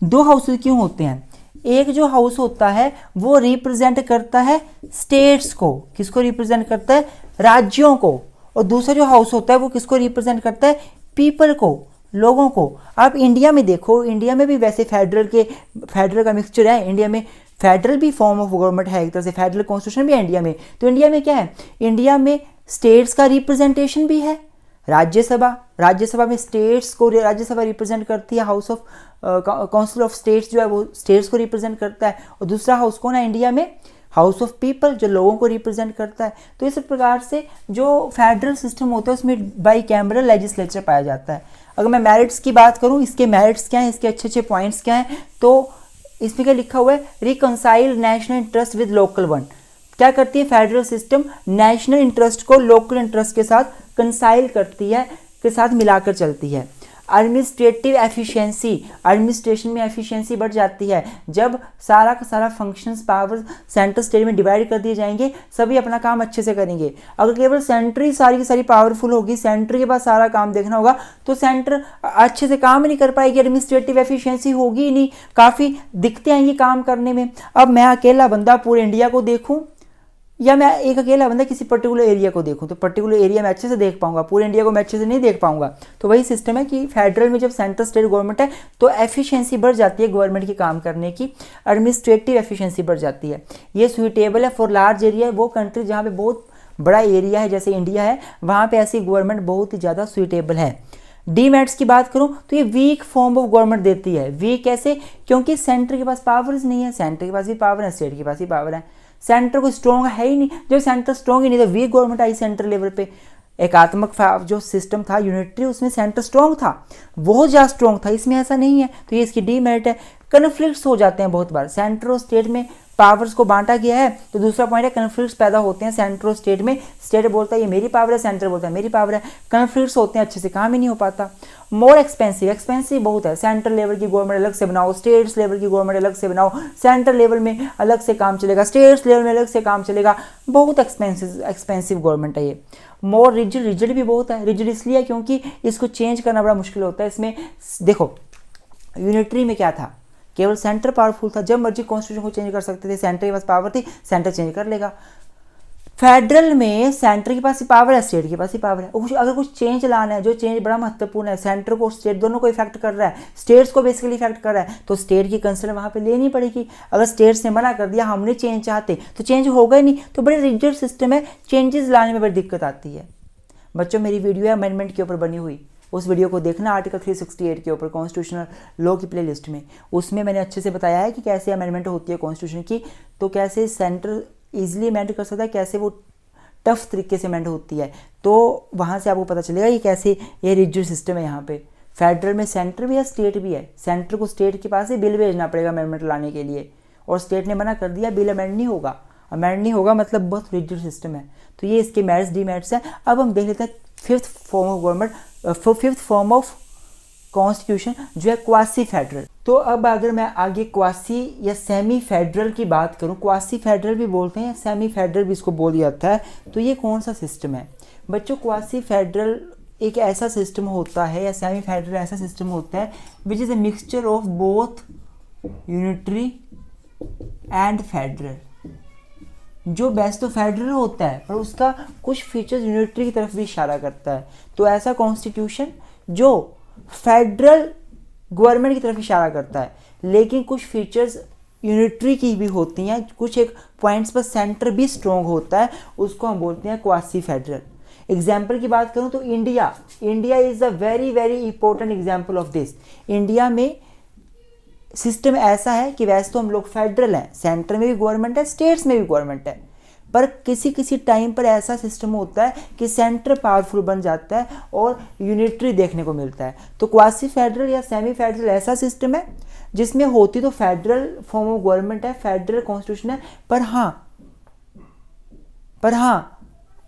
2 हाउसेज क्यों होते हैं? एक जो हाउस होता है वो रिप्रेजेंट करता है स्टेट्स को, किसको रिप्रेजेंट करता है? राज्यों को। और दूसरा जो हाउस होता है वो किसको रिप्रेजेंट करता है? पीपल को, लोगों को। आप इंडिया में देखो, इंडिया में भी वैसे फेडरल का मिक्सचर है। इंडिया में फेडरल भी फॉर्म ऑफ गवर्नमेंट है, एक तरह से फेडरल कॉन्स्टिट्यूशन भी है इंडिया में। तो इंडिया में क्या है? इंडिया में स्टेट्स का रिप्रेजेंटेशन भी है। राज्यसभा में स्टेट्स को राज्यसभा रिप्रेजेंट करती है। House of council of states जो है वो स्टेट्स को रिप्रेजेंट करता है। और दूसरा हाउस कौन है इंडिया में? हाउस ऑफ पीपल, जो लोगों को रिप्रेजेंट करता है। तो इस प्रकार से जो फेडरल सिस्टम होता है उसमें बाई कैमरल लेजिस्लेचर पाया जाता है। अगर मैं मेरिट्स की बात करूँ, इसके मेरिट्स क्या हैं, इसके अच्छे अच्छे पॉइंट्स क्या हैं, तो इसमें क्या लिखा हुआ है? Reconcile national interest with local one. क्या करती है फेडरल सिस्टम? नेशनल इंटरेस्ट को लोकल इंटरेस्ट के साथ कंसाइल करती है, के साथ मिलाकर चलती है। एडमिनिस्ट्रेटिव एफिशिएंसी, एडमिनिस्ट्रेशन में एफिशिएंसी बढ़ जाती है जब सारा का सारा फंक्शंस पावर सेंट्रल स्टेट में डिवाइड कर दिए जाएंगे, सभी अपना काम अच्छे से करेंगे। अगर केवल सेंटर ही सारी की सारी पावरफुल होगी, सेंटर के पास सारा काम देखना होगा, तो सेंटर अच्छे से काम नहीं कर पाएगी, एडमिनिस्ट्रेटिव एफिशिएंसी होगी ही नहीं, काफ़ी दिक्कतें आएंगी काम करने में। अब मैं अकेला बंदा पूरे इंडिया को देखूँ या मैं एक अकेला बंदा किसी पर्टिकुलर एरिया को देखूं, तो पर्टिकुलर एरिया में अच्छे से देख पाऊंगा, पूरे इंडिया को मैं अच्छे से नहीं देख पाऊंगा। तो वही सिस्टम है कि फेडरल में जब सेंट्रल स्टेट गवर्नमेंट है तो एफिशिएंसी बढ़ जाती है गवर्नमेंट के काम करने की, एडमिनिस्ट्रेटिव एफिशिएंसी बढ़ जाती है। ये सुइटेबल है फॉर लार्ज एरिया। वो कंट्री जहाँ पे बहुत बड़ा एरिया है जैसे इंडिया है, वहाँ पर ऐसी गवर्नमेंट बहुत ही ज़्यादा सुइटेबल है। डीमैट्स की बात करूं तो ये वीक फॉर्म ऑफ गवर्नमेंट देती है। वीक कैसे? क्योंकि सेंटर के पास पावर्स नहीं है, सेंटर के पास भी पावर है, स्टेट के पास भी पावर है। सेंटर को स्ट्रॉन्ग है ही नहीं। जब सेंटर स्ट्रॉन्ग ही नहीं तो वीक गवर्नमेंट आई सेंटर लेवल पे। एकात्मक जो सिस्टम था यूनिटरी, उसमें सेंटर स्ट्रॉन्ग था, बहुत ज़्यादा स्ट्रॉन्ग था, इसमें ऐसा नहीं है, तो ये इसकी डीमेरिट है। कन्फ्लिक्ट्स हो जाते हैं बहुत बार, सेंटर और स्टेट में पावर्स को बांटा गया है, तो दूसरा पॉइंट है कन्फ्लिक्ट्स पैदा होते हैं सेंटर और स्टेट में। स्टेट बोलता है ये मेरी पावर है, सेंटर बोलता है मेरी पावर है, कन्फ्लिक्ट्स होते हैं, अच्छे से काम ही नहीं हो पाता। मोर एक्सपेंसिव, एक्सपेंसिव बहुत है, सेंट्रल लेवल की गवर्नमेंट अलग से बनाओ, स्टेट्स लेवल की गवर्नमेंट अलग से बनाओ, सेंट्रल लेवल में अलग से काम चलेगा, स्टेट्स लेवल में अलग से काम चलेगा, बहुत एक्सपेंसिव गवर्नमेंट है ये। मोर रिजिड, रिजिड भी बहुत है, रिजिड इसलिए क्योंकि इसको चेंज करना बड़ा मुश्किल होता है। इसमें देखो यूनिटरी में क्या था, केवल सेंटर पावरफुल था, जब मर्जी कॉन्स्टिट्यूशन को चेंज कर सकते थे, सेंटर के पास पावर थी, सेंटर चेंज कर लेगा। फेडरल में सेंटर के पास ही पावर है, स्टेट के पास ही पावर है। अगर कुछ चेंज लाना है, जो चेंज बड़ा महत्वपूर्ण है, सेंटर को स्टेट दोनों को इफेक्ट कर रहा है, स्टेट्स को बेसिकली इफेक्ट कर रहा है, तो स्टेट की कंसर्न वहाँ पे लेनी पड़ेगी। अगर स्टेट्स ने मना कर दिया हमने चेंज चाहते, तो चेंज होगा ही नहीं, तो बड़े रिजिड सिस्टम है, चेंजेस लाने में बड़ी दिक्कत आती है। बच्चों मेरी वीडियो है अमेंडमेंट के ऊपर बनी हुई, उस वीडियो को देखना, आर्टिकल 368 के ऊपर कॉन्स्टिट्यूशनल लॉ की प्लेलिस्ट में, उसमें मैंने अच्छे से बताया है कि कैसे अमेंडमेंट होती है कॉन्स्टिट्यूशन की, तो कैसे सेंटर इजीली अमेंड कर सकता है, कैसे वो टफ तरीके से अमेंड होती है, तो वहाँ से आपको पता चलेगा कि कैसे ये रिजिड सिस्टम है। यहाँ पे फेडरल में सेंटर भी है, स्टेट भी है, सेंटर को स्टेट के पास ही बिल भेजना पड़ेगा अमेंडमेंट लाने के लिए, और स्टेट ने मना कर दिया बिल अमेंड नहीं होगा, अमेंड नहीं होगा मतलब बहुत रिजिड सिस्टम है। तो ये इसके मेरिट्स डीमेरिट्स हैं। अब हम देख लेते हैं fifth form of government, fifth form of constitution जो है क्वासी फेडरल। तो अब अगर मैं आगे क्वासी या सेमी फेडरल की बात करूं, क्वासी फेडरल भी बोलते हैं, सेमी फेडरल भी इसको बोल जाता है, तो ये कौन सा सिस्टम है बच्चों? क्वासी फेडरल एक ऐसा सिस्टम होता है, या सेमी फेडरल ऐसा सिस्टम होता है which is a mixture of both unitary and federal. जो बेस्ट तो फेडरल होता है पर उसका कुछ फीचर्स यूनिटरी की तरफ भी इशारा करता है, तो ऐसा कॉन्स्टिट्यूशन जो फेडरल गवर्नमेंट की तरफ इशारा करता है लेकिन कुछ फीचर्स यूनिटरी की भी होती हैं, कुछ एक पॉइंट्स पर सेंटर भी स्ट्रॉन्ग होता है, उसको हम बोलते हैं क्वासी फेडरल। एग्जाम्पल की बात करूं तो India is a very very important example of this. India में सिस्टम ऐसा है कि वैसे तो हम लोग फेडरल हैं, सेंटर में भी गवर्नमेंट है, स्टेट्स में भी गवर्नमेंट है, पर किसी किसी टाइम पर ऐसा सिस्टम होता है कि सेंटर पावरफुल बन जाता है और यूनिटरी देखने को मिलता है। तो क्वासी फेडरल या सेमी फेडरल ऐसा सिस्टम है जिसमें होती तो फेडरल फॉर्म ऑफ गवर्नमेंट है, फेडरल कॉन्स्टिट्यूशन है, पर हाँ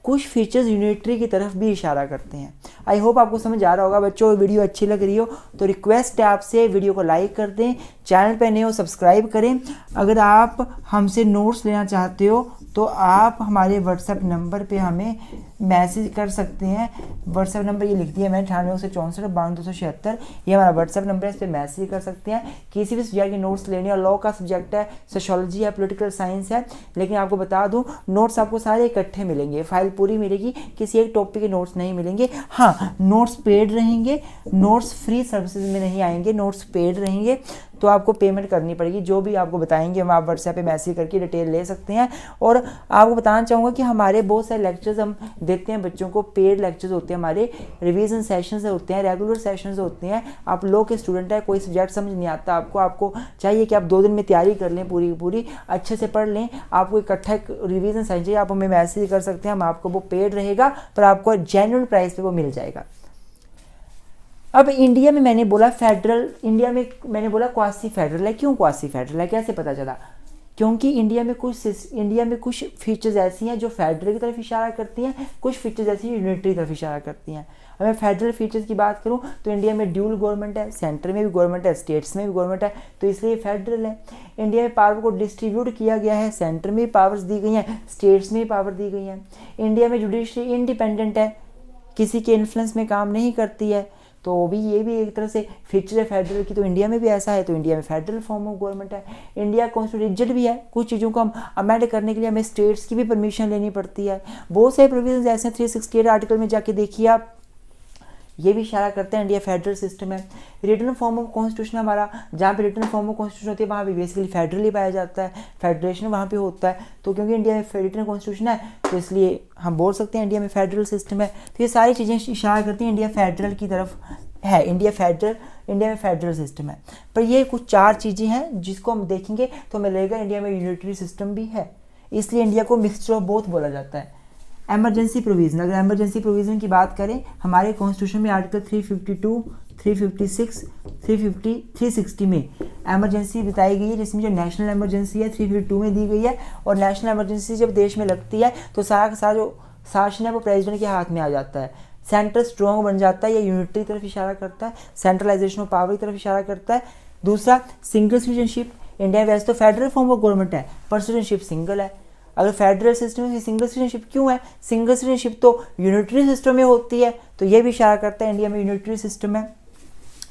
कुछ फीचर्स यूनिटरी की तरफ भी इशारा करते हैं। आई होप आपको समझ आ रहा होगा बच्चों। वीडियो अच्छी लग रही हो तो रिक्वेस्ट है आपसे वीडियो को लाइक कर दें, चैनल पे नए हो सब्सक्राइब करें। अगर आप हमसे नोट्स लेना चाहते हो तो आप हमारे व्हाट्सएप नंबर पे हमें मैसेज कर सकते हैं। व्हाट्सएप नंबर ये लिख दिया मैंने 9864 ये हमारा व्हाट्सएप नंबर है, इस पर मैसेज कर सकते हैं। किसी भी सब्जेक्ट के नोट्स लेने, और लॉ का सब्जेक्ट है, सोशियोलॉजी है, पॉलिटिकल साइंस है, लेकिन आपको बता दूं नोट्स आपको सारे इकट्ठे मिलेंगे, फाइल पूरी मिलेगी, किसी एक टॉपिक के नोट्स नहीं मिलेंगे। हाँ नोट्स पेड रहेंगे, नोट्स फ्री सर्विसेज में नहीं आएंगे, नोट्स पेड रहेंगे, तो आपको पेमेंट करनी पड़ेगी। जो भी आपको बताएंगे हम आप व्हाट्सएप पे मैसेज करके डिटेल ले सकते हैं। और आपको बताना चाहूँगा कि हमारे बहुत सारे लेक्चर्स हम देते हैं बच्चों को, पेड लेक्चर्स होते हैं हमारे, रिवीजन सेशंस होते हैं, रेगुलर सेशंस होते हैं। आप लोग के स्टूडेंट है, कोई सब्जेक्ट समझ नहीं आता आपको चाहिए कि आप 2 दिन में तैयारी कर लें, पूरी अच्छे से पढ़ लें, आपको इकट्ठा एक रिवीजन सेशन चाहिए, आप हमें मैसेज कर सकते हैं, हम आपको वो पेड रहेगा पर आपको जेन्युइन प्राइस पे वो मिल जाएगा। अब इंडिया में मैंने बोला फेडरल, इंडिया में मैंने बोला क्वासी फेडरल है। क्यों क्वासी फेडरल है, कैसे पता चला? क्योंकि इंडिया में कुछ फीचर्स ऐसी हैं जो फेडरल की तरफ इशारा करती हैं, कुछ फीचर्स ऐसी यूनिटरी की तरफ इशारा करती हैं। अब मैं फेडरल फीचर्स की बात करूं तो इंडिया में ड्यूल गवर्नमेंट है, सेंटर में भी गवर्नमेंट है, स्टेट्स में भी गवर्नमेंट है, तो इसलिए फेडरल है। इंडिया में पावर को डिस्ट्रीब्यूट किया गया है, सेंटर में भी पावर्स दी गई हैं, स्टेट्स में भी पावर दी गई हैं। इंडिया में जुडिशरी इंडिपेंडेंट है, किसी के इन्फ्लुएंस में काम नहीं करती है, तो ये भी एक तरह से फीचर है फेडरल की। तो इंडिया में भी ऐसा है, तो इंडिया में फेडरल फॉर्म ऑफ गवर्नमेंट है। इंडिया कॉन्स्टिट्यूशन रिजिड भी है, कुछ चीज़ों को हम अमेंड करने के लिए हमें स्टेट्स की भी परमिशन लेनी पड़ती है। बहुत सारे प्रोविजन ऐसे हैं, 368 आर्टिकल में जाके देखिए आप, ये भी इशारा करते हैं इंडिया फेडरल सिस्टम है। रिटन फॉर्म ऑफ कॉन्स्टिट्यूशन हमारा, जहाँ पे रिटन फॉर्म ऑफ कॉन्स्टिट्यूशन होती है वहाँ पे बेसिकली फेडरल ही पाया जाता है, फेडरेशन वहाँ पे होता है। तो क्योंकि इंडिया में रिटन कॉन्स्टिट्यूशन है तो इसलिए हम बोल सकते हैं इंडिया में फेडरल सिस्टम है। तो ये सारी चीज़ें इशारा करती हैं इंडिया फेडरल की तरफ है, इंडिया में फेडरल सिस्टम है। पर ये कुछ 4 चीज़ें हैं जिसको हम देखेंगे तो हमें लगेगा इंडिया में यूनिटरी सिस्टम भी है। इसलिए इंडिया को मिक्सचर ऑफ बोथ बोला जाता है। एमरजेंसी प्रोविज़न, अगर एमरजेंसी प्रोविज़न की बात करें, हमारे कॉन्स्टिट्यूशन में आर्टिकल 352, 356, 350, 360 में एमरजेंसी बताई गई है, जिसमें जो नेशनल एमरजेंसी है 352 में दी गई है। और नेशनल एमरजेंसी जब देश में लगती है तो सारा का सारा जो शासन है वो प्रेसिडेंट के हाथ में आ जाता है। सेंटर स्ट्रॉन्ग बन जाता है, या यूनिटी की तरफ इशारा करता है, सेंट्रलाइजेशन ऑफ पावर की तरफ इशारा करता है। दूसरा, सिंगल सिटीजनशिप। इंडिया वैसे तो फेडरल फॉर्म ऑफ गवर्नमेंट है पर सिटीजनशिप सिंगल है। अगर फेडरल सिस्टम में सिंगल सिटीजनशिप क्यों है? सिंगल सिटीजनशिप तो यूनिटरी सिस्टम में होती है, तो ये भी इशारा करता है इंडिया में यूनिटरी सिस्टम है।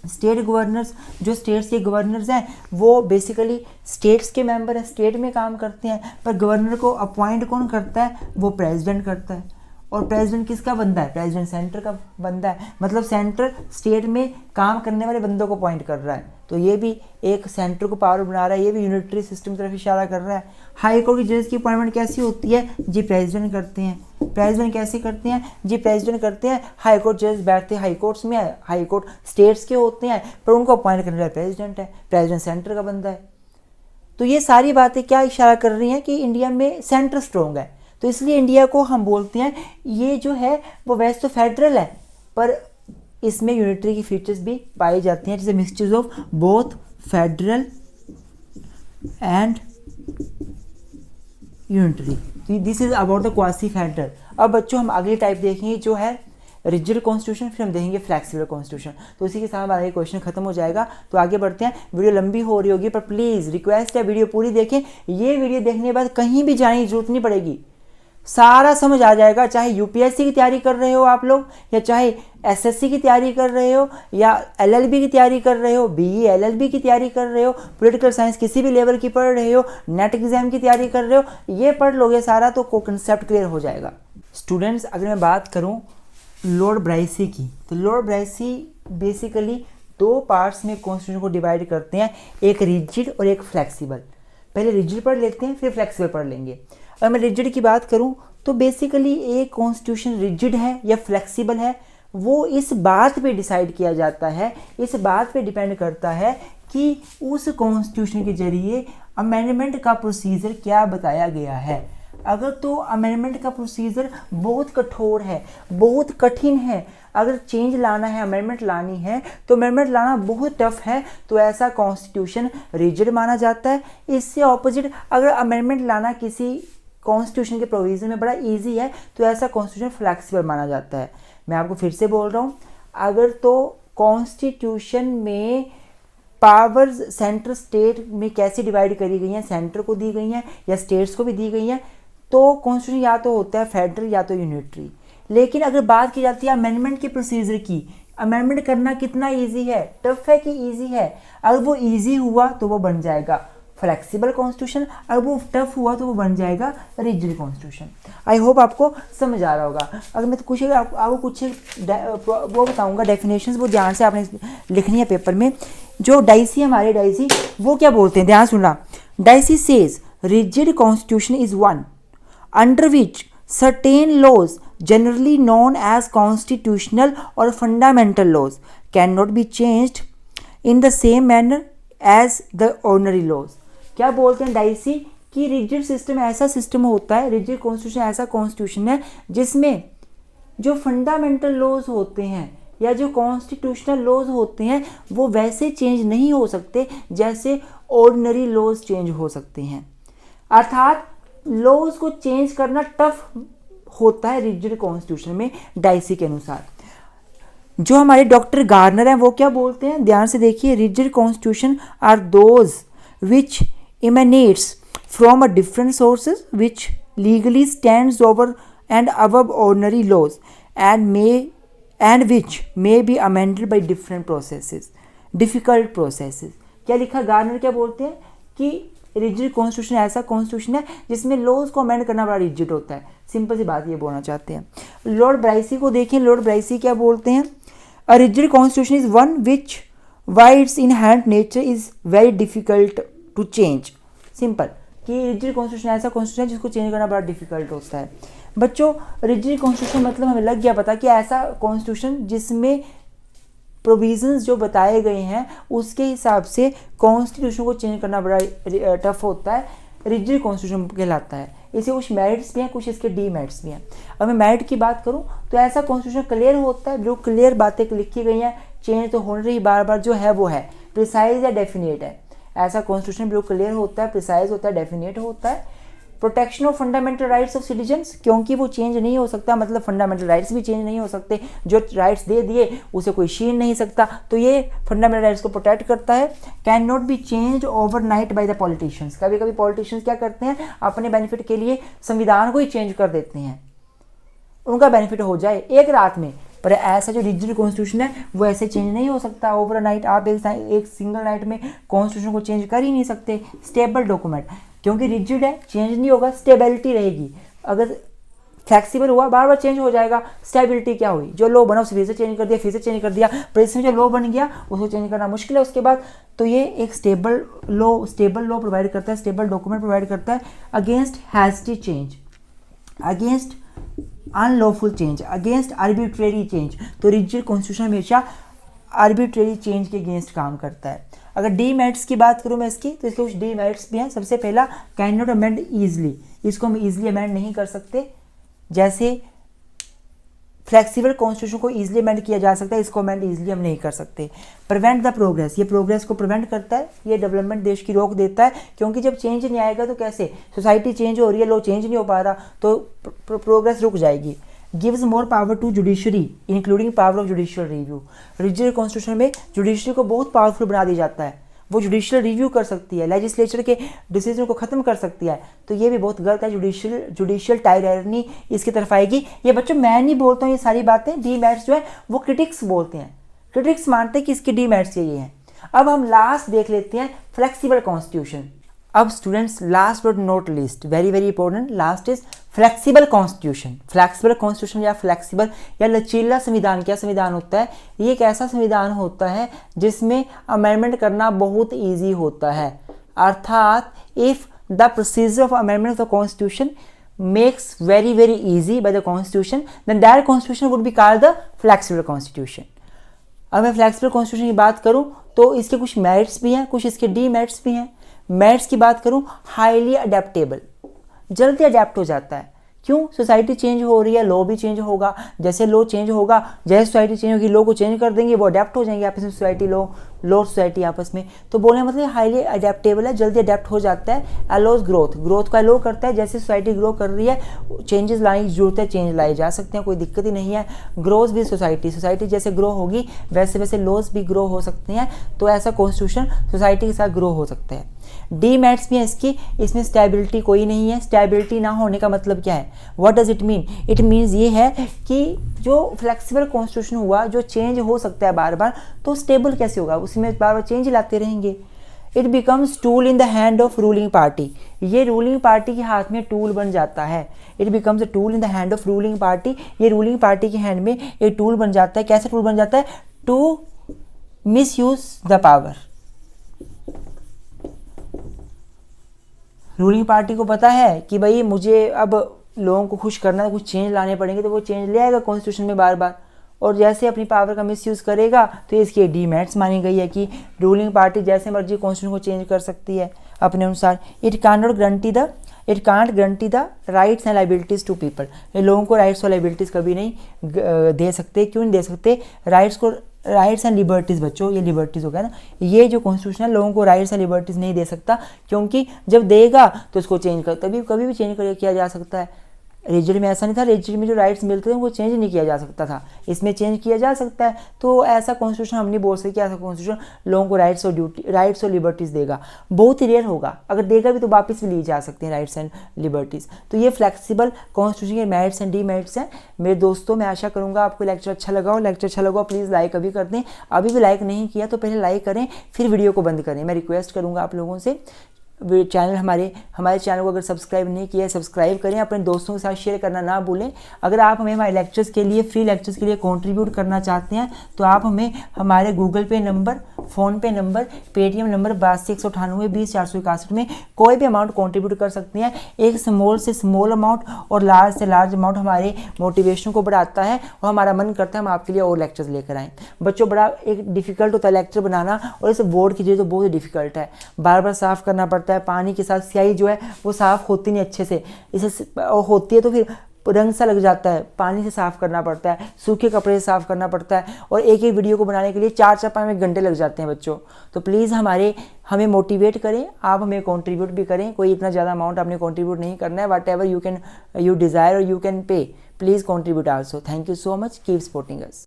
स्टेट गवर्नर्स, जो स्टेट्स के गवर्नर्स हैं वो बेसिकली स्टेट्स के मेंबर हैं, स्टेट में काम करते हैं, पर गवर्नर को अपॉइंट कौन करता है? वो प्रेसिडेंट करता है। और प्रेसिडेंट किसका बंदा है? प्रेसिडेंट सेंटर का बंदा है, मतलब सेंटर स्टेट में काम करने वाले बंदों को अपॉइंट कर रहा है, तो ये भी एक सेंटर को पावर बना रहा है, ये भी यूनिटरी सिस्टम की तरफ इशारा कर रहा है। हाई कोर्ट की जज की अपॉइंटमेंट कैसी होती है? जी प्रेसिडेंट करते हैं। प्रेसिडेंट कैसे करते हैं? जी प्रेसिडेंट करते हैं। हाई कोर्ट जज बैठते हैं हाई कोर्ट्स में, हाई कोर्ट स्टेट्स के होते हैं, पर उनको अपॉइंट करने वाला प्रेसिडेंट है, प्रेसिडेंट सेंटर का बंदा है। तो ये सारी बातें क्या इशारा कर रही हैं कि इंडिया में सेंटर स्ट्रॉन्ग है, तो इसलिए इंडिया को हम बोलते हैं ये जो है वो वैसे तो फेडरल है पर इसमें यूनिटरी की फीचर्स भी पाई जाती हैं, जैसे mixtures of both federal and unitary. This is about the quasi federal. अब बच्चों हम अगली टाइप देखेंगे जो है रिजिड कॉन्स्टिट्यूशन, फिर हम देखेंगे फ्लैक्सिबल कॉन्स्टिट्यूशन। तो इसी के साथ हमारा ये क्वेश्चन खत्म हो जाएगा। तो आगे बढ़ते हैं। वीडियो लंबी हो रही होगी पर प्लीज़ रिक्वेस्ट है वीडियो पूरी देखें। ये वीडियो देखने के बाद कहीं भी जाने की जरूरत नहीं पड़ेगी, सारा समझ आ जाएगा। चाहे यूपीएससी की तैयारी कर रहे हो आप लोग, या चाहे एसएससी की तैयारी कर रहे हो, या एलएलबी की तैयारी कर रहे हो, बीई एलएलबी की तैयारी कर रहे हो, पॉलिटिकल साइंस किसी भी लेवल की पढ़ रहे हो, नेट एग्जाम की तैयारी कर रहे हो, ये पढ़ लोगे सारा तो कंसेप्ट क्लियर हो जाएगा। स्टूडेंट्स, अगर मैं बात करूँ लॉर्ड ब्राइसी की, तो लॉर्ड ब्राइसी बेसिकली दो पार्ट्स में कॉन्स्टिट्यूशन को डिवाइड करते हैं, एक रिजिड और एक फ्लेक्सिबल। पहले रिजिड पढ़ लेते हैं फिर फ्लेक्सिबल पढ़ लेंगे। अगर मैं रिजिड की बात करूं तो बेसिकली एक कॉन्स्टिट्यूशन रिजिड है या फ्लेक्सिबल है, वो इस बात पे डिसाइड किया जाता है, इस बात पे डिपेंड करता है कि उस कॉन्स्टिट्यूशन के जरिए अमेंडमेंट का प्रोसीजर क्या बताया गया है। अगर तो अमेंडमेंट का प्रोसीजर बहुत कठोर है, बहुत कठिन है, अगर चेंज लाना है, अमेंडमेंट लानी है तो अमेंडमेंट लाना बहुत टफ है, तो ऐसा कॉन्स्टिट्यूशन रिजिड माना जाता है। इससे ऑपोजिट अगर अमेंडमेंट लाना किसी कॉन्स्टिट्यूशन के प्रोविजन में बड़ा इजी है तो ऐसा कॉन्स्टिट्यूशन फ्लेक्सिबल माना जाता है। मैं आपको फिर से बोल रहा हूँ, अगर तो कॉन्स्टिट्यूशन में पावर्स सेंटर स्टेट में कैसे डिवाइड करी गई हैं, सेंटर को दी गई हैं या स्टेट्स को भी दी गई हैं, तो कॉन्स्टिट्यूशन या तो होता है फेडरल या तो यूनिटरी। लेकिन अगर बात की जाती है अमेंडमेंट के प्रोसीजर की, अमेंडमेंट करना कितना इजी है, टफ है कि इजी है? अगर वो इजी हुआ तो वो बन जाएगा फ्लेक्सिबल कॉन्स्टिट्यूशन, अगर वो टफ हुआ तो वो बन जाएगा रिजिड कॉन्स्टिट्यूशन। आई होप आपको समझ आ रहा होगा। अगर मैं तो कुछ आपको कुछ वो बताऊंगा डेफिनेशंस, वो ध्यान से आपने लिखनी है पेपर में। जो डाइसी हमारे डाइसी वो क्या बोलते हैं, ध्यान सुनना। Dicey says rigid constitution is one under which certain laws generally known as constitutional or fundamental laws cannot be changed in the same manner as the ordinary laws। क्या बोलते हैं डाइसी कि रिजिड सिस्टम ऐसा system होता है, rigid constitution ऐसा constitution है जिसमें जो फंडामेंटल लॉज होते हैं या जो कॉन्स्टिट्यूशनल लॉज होते हैं वो वैसे चेंज नहीं हो सकते जैसे ऑर्डिनरी लॉज चेंज हो सकते हैं। अर्थात लॉज को चेंज करना टफ होता है रिजिड कॉन्स्टिट्यूशन में डाइसी के अनुसार। जो हमारे डॉक्टर गार्नर हैं वो क्या बोलते हैं, ध्यान से देखिए। Rigid constitution are those which emanates from a different sources which legally stands over and above ordinary laws and which may be amended by different processes, difficult processes। क्या लिखा गार्नर क्या बोलते हैं कि रिजिड कॉन्स्टिट्यूशन ऐसा constitution है जिसमें laws को अमेंड करना बड़ा रिजिड होता है। सिंपल सी बात ये बोलना चाहते हैं। लॉर्ड ब्राइसी को देखें, लॉर्ड ब्राइसी क्या बोलते हैं, a rigid constitution is one which by its inherent nature is very difficult to change. Simple कि रिजिड कॉन्स्टिट्यूशन ऐसा कॉन्स्टिट्यूशन है जिसको चेंज करना बड़ा डिफिकल्ट होता है। बच्चों रिजिड कॉन्स्टिट्यूशन मतलब हमें लग गया पता कि ऐसा कॉन्स्टिट्यूशन जिसमें प्रोविजंस जो बताए गए हैं उसके हिसाब से कॉन्स्टिट्यूशन को चेंज करना बड़ा टफ होता है, रिजिड कॉन्स्टिट्यूशन कहलाता है। इसके कुछ मेरिट्स भी हैं, कुछ इसके डीमेरिट्स भी हैं। अब मैं मेरिट की बात करूं तो ऐसा कॉन्स्टिट्यूशन क्लियर होता है, जो क्लियर बातें लिखी गई हैं, चेंज तो हो रही बार बार, जो है वो है प्रिसाइज या डेफिनेट है। ऐसा कॉन्स्टिट्यूशन बिल्कुल क्लियर होता है, प्रिसाइज होता है, डेफिनेट होता है। Protection of fundamental rights of citizens, क्योंकि वो चेंज नहीं हो सकता, मतलब फंडामेंटल राइट्स भी चेंज नहीं हो सकते, जो राइट्स दे दिए उसे कोई छीन नहीं सकता, तो ये फंडामेंटल राइट्स को प्रोटेक्ट करता है। Can not be change overnight by the politicians, कभी कभी पॉलिटिशियंस क्या करते हैं, अपने बेनिफिट के लिए संविधान को ही चेंज कर देते हैं, उनका बेनिफिट हो जाए एक रात में, पर ऐसा जो रिजिड कॉन्स्टिट्यूशन है वो ऐसे चेंज नहीं हो सकता ओवरनाइट। आप एक सिंगल नाइट में कॉन्स्टिट्यूशन को चेंज कर ही नहीं सकते। स्टेबल डॉक्यूमेंट, क्योंकि रिजिड है, चेंज नहीं होगा, स्टेबिलिटी रहेगी। अगर फ्लेक्सिबल हुआ बार बार चेंज हो जाएगा, स्टेबिलिटी क्या हुई, जो लॉ बना उसे फिर से चेंज कर दिया, फिर से चेंज कर दिया, पर इसमें जो लॉ बन गया उसको चेंज करना मुश्किल है उसके बाद। तो ये एक स्टेबल लॉ प्रोवाइड करता है, स्टेबल डॉक्यूमेंट प्रोवाइड करता है against hasty change, against unlawful change, against arbitrary change. तो रिजिड कॉन्स्टिट्यूशन हमेशा आर्बिट्रेरी चेंज के अगेंस्ट काम करता है। अगर डीमेरिट्स की बात करूँ मैं इसकी, तो इसके कुछ डीमेरिट्स भी हैं। सबसे पहला, कैन नॉट अमेंड ईजिली, इसको हम ईजिली अमेंड नहीं कर सकते। जैसे फ्लेक्सिबल कॉन्स्टिट्यूशन को ईजिली अमेंड किया जा सकता है, इसको अमेंड ईजिली हम नहीं कर सकते। प्रिवेंट द प्रोग्रेस, ये प्रोग्रेस को प्रिवेंट करता है, ये डेवलपमेंट देश की रोक देता है, क्योंकि जब चेंज नहीं आएगा तो कैसे, सोसाइटी चेंज हो रही है, लॉ चेंज नहीं हो पा रहा, तो प्रोग्रेस रुक जाएगी। Gives more power to judiciary including power of judicial review, rigid constitution में जुडिशरी को बहुत पावरफुल बना दिया जाता है, वो जुडिशियल रिव्यू कर सकती है, लेजिस्लेचर के डिसीजन को खत्म कर सकती है। तो ये भी बहुत गलत है, जुडिशियल टायरनी इसकी तरफ आएगी। ये बच्चों मैं नहीं बोलता हूँ ये सारी बातें, डीमेरिट्स जो है वो क्रिटिक्स बोलते हैं, क्रिटिक्स मानते हैं कि इसकी डीमेरिट्स ये हैं। अब हम लास्ट देख लेते हैं फ्लेक्सिबल कॉन्स्टिट्यूशन। अब students last but not least, very very important, last is flexible constitution. Flexible constitution या फ्लेक्सिबल या लचीला संविधान क्या संविधान होता है, ये एक ऐसा संविधान होता है जिसमें अमेंडमेंट करना बहुत ईजी होता है। अर्थात if the procedure of amendment of the constitution makes very very easy by the constitution, then that constitution would be called the flexible constitution. अब मैं फ्लेक्सिबल कॉन्स्टिट्यूशन की बात करूं तो इसके कुछ मेरिट्स भी हैं, कुछ इसके डीमेरिट्स भी हैं। मेरिट्स की बात करूं, हाईली अडेप्टेबल, जल्दी अडेप्ट हो जाता है। क्यों, सोसाइटी चेंज हो रही है, लॉ भी चेंज होगा, जैसे लॉ चेंज होगा, जैसे सोसाइटी चेंज होगी, लॉ को चेंज कर देंगे, वो अडेप्ट हो जाएंगे आपस में, सोसाइटी लॉ सोसाइटी आपस में। तो बोलने मतलब हाईली अडेप्टेबल है, जल्दी अडेप्ट हो जाता है। अलोज ग्रोथ का अलो करता है, जैसे सोसाइटी ग्रो कर रही है, चेंजेस लाने की जरूरत है, चेंज लाए जा सकते हैं, कोई दिक्कत ही नहीं है। ग्रोथ भी सोसाइटी जैसे ग्रो होगी वैसे वैसे लॉज भी ग्रो हो सकते हैं, तो ऐसा कॉन्स्टिट्यूशन सोसाइटी के साथ ग्रो हो सकता है। डीमेरिट्स भी है इसकी, इसमें स्टेबिलिटी कोई नहीं है। स्टेबिलिटी ना होने का मतलब क्या है, what does it mean, it means ये है कि जो फ्लेक्सिबल कॉन्स्टिट्यूशन हुआ, जो चेंज हो सकता है बार बार, तो स्टेबल कैसे होगा, उसमें बार बार चेंज लाते रहेंगे। It becomes tool in the hand of ruling party, ये रूलिंग पार्टी के हाथ में टूल बन जाता है। It becomes a tool in the hand of ruling party, ये रूलिंग पार्टी के हैंड में एक टूल बन जाता है। कैसे टूल बन जाता है, to misuse the power. Ruling party को पता है कि भाई मुझे अब लोगों को खुश करना है, कुछ चेंज लाने पड़ेंगे, तो वो चेंज ले आएगा कॉन्स्टिट्यूशन में बार बार, और जैसे अपनी पावर का मिसयूज़ करेगा तो इसकी डीमेरिट्स मानी गई है कि रूलिंग पार्टी जैसे मर्जी कॉन्स्टिट्यूशन को चेंज कर सकती है अपने अनुसार। It can't guarantee the rights and liabilities to people, ये लोगों को राइट्स और लाइबिलिटीज़ कभी नहीं दे सकते। क्यों नहीं दे सकते, राइट्स एंड लिबर्टीज़ बच्चों, ये लिबर्टीज़ हो गया ना, ये जो कॉन्स्टिट्यूशन है लोगों को राइट्स एंड लिबर्टीज़ नहीं दे सकता, क्योंकि जब देगा तो उसको चेंज कर तभी कभी भी चेंज किया जा सकता है। रिजिड में ऐसा नहीं था, रिजिड में जो राइट्स मिलते थे वो चेंज नहीं किया जा सकता था, इसमें चेंज किया जा सकता है। तो ऐसा कॉन्स्टिट्यूशन हम नहीं बोल सकते कि ऐसा कॉन्स्टिट्यूशन लोगों को राइट्स और लिबर्टीज़ देगा, बहुत ही रेयर होगा। अगर देगा भी तो वापस भी ली जा सकते हैं राइट्स एंड लिबर्टीज़। तो ये फ्लेक्सिबल कॉन्स्टिट्यूशन के मेरिट्स एंड डीमेरिट्स हैं। मेरे दोस्तों, मैं आशा करूँगा आपको लेक्चर अच्छा लगा हो, प्लीज़ लाइक अभी कर दें, अभी भी लाइक नहीं किया तो पहले लाइक करें, फिर वीडियो को बंद करें। मैं रिक्वेस्ट करूँगा आप लोगों से, चैनल हमारे चैनल को अगर सब्सक्राइब नहीं किया है सब्सक्राइब करें, अपने दोस्तों के साथ शेयर करना ना भूलें। अगर आप हमें हमारे लेक्चर्स के लिए फ्री लेक्चर्स के लिए कंट्रीब्यूट करना चाहते हैं तो आप हमें हमारे गूगल पे number PhonePe number, Paytm number 82 198 20 461 में कोई भी अमाउंट कंट्रीब्यूट कर सकते हैं। एक स्मॉल से स्मॉल अमाउंट और लार्ज से लार्ज अमाउंट हमारे मोटिवेशन को बढ़ाता है और हमारा मन करता है हम आपके लिए और लेक्चर्स लेकर आएँ। बच्चों बड़ा एक डिफ़िकल्ट होता है लेक्चर बनाना, और इस बोर्ड की चीज़ तो बहुत ही डिफ़िकल्ट है, बार बार साफ़ करना पड़ता है। पानी के साथ स्याही जो है वो साफ़ होती नहीं अच्छे से, इसे होती है तो फिर रंग सा लग जाता है, पानी से साफ़ करना पड़ता है, सूखे कपड़े से साफ़ करना पड़ता है, और एक एक वीडियो को बनाने के लिए 4-5 घंटे लग जाते हैं बच्चों। तो प्लीज़ हमें मोटिवेट करें, आप हमें कंट्रीब्यूट भी करें। कोई इतना ज़्यादा अमाउंट आपने कंट्रीब्यूट नहीं करना है, वट एवर यू डिज़ायर और you can pay, please contribute also. Thank you so much, keep supporting us.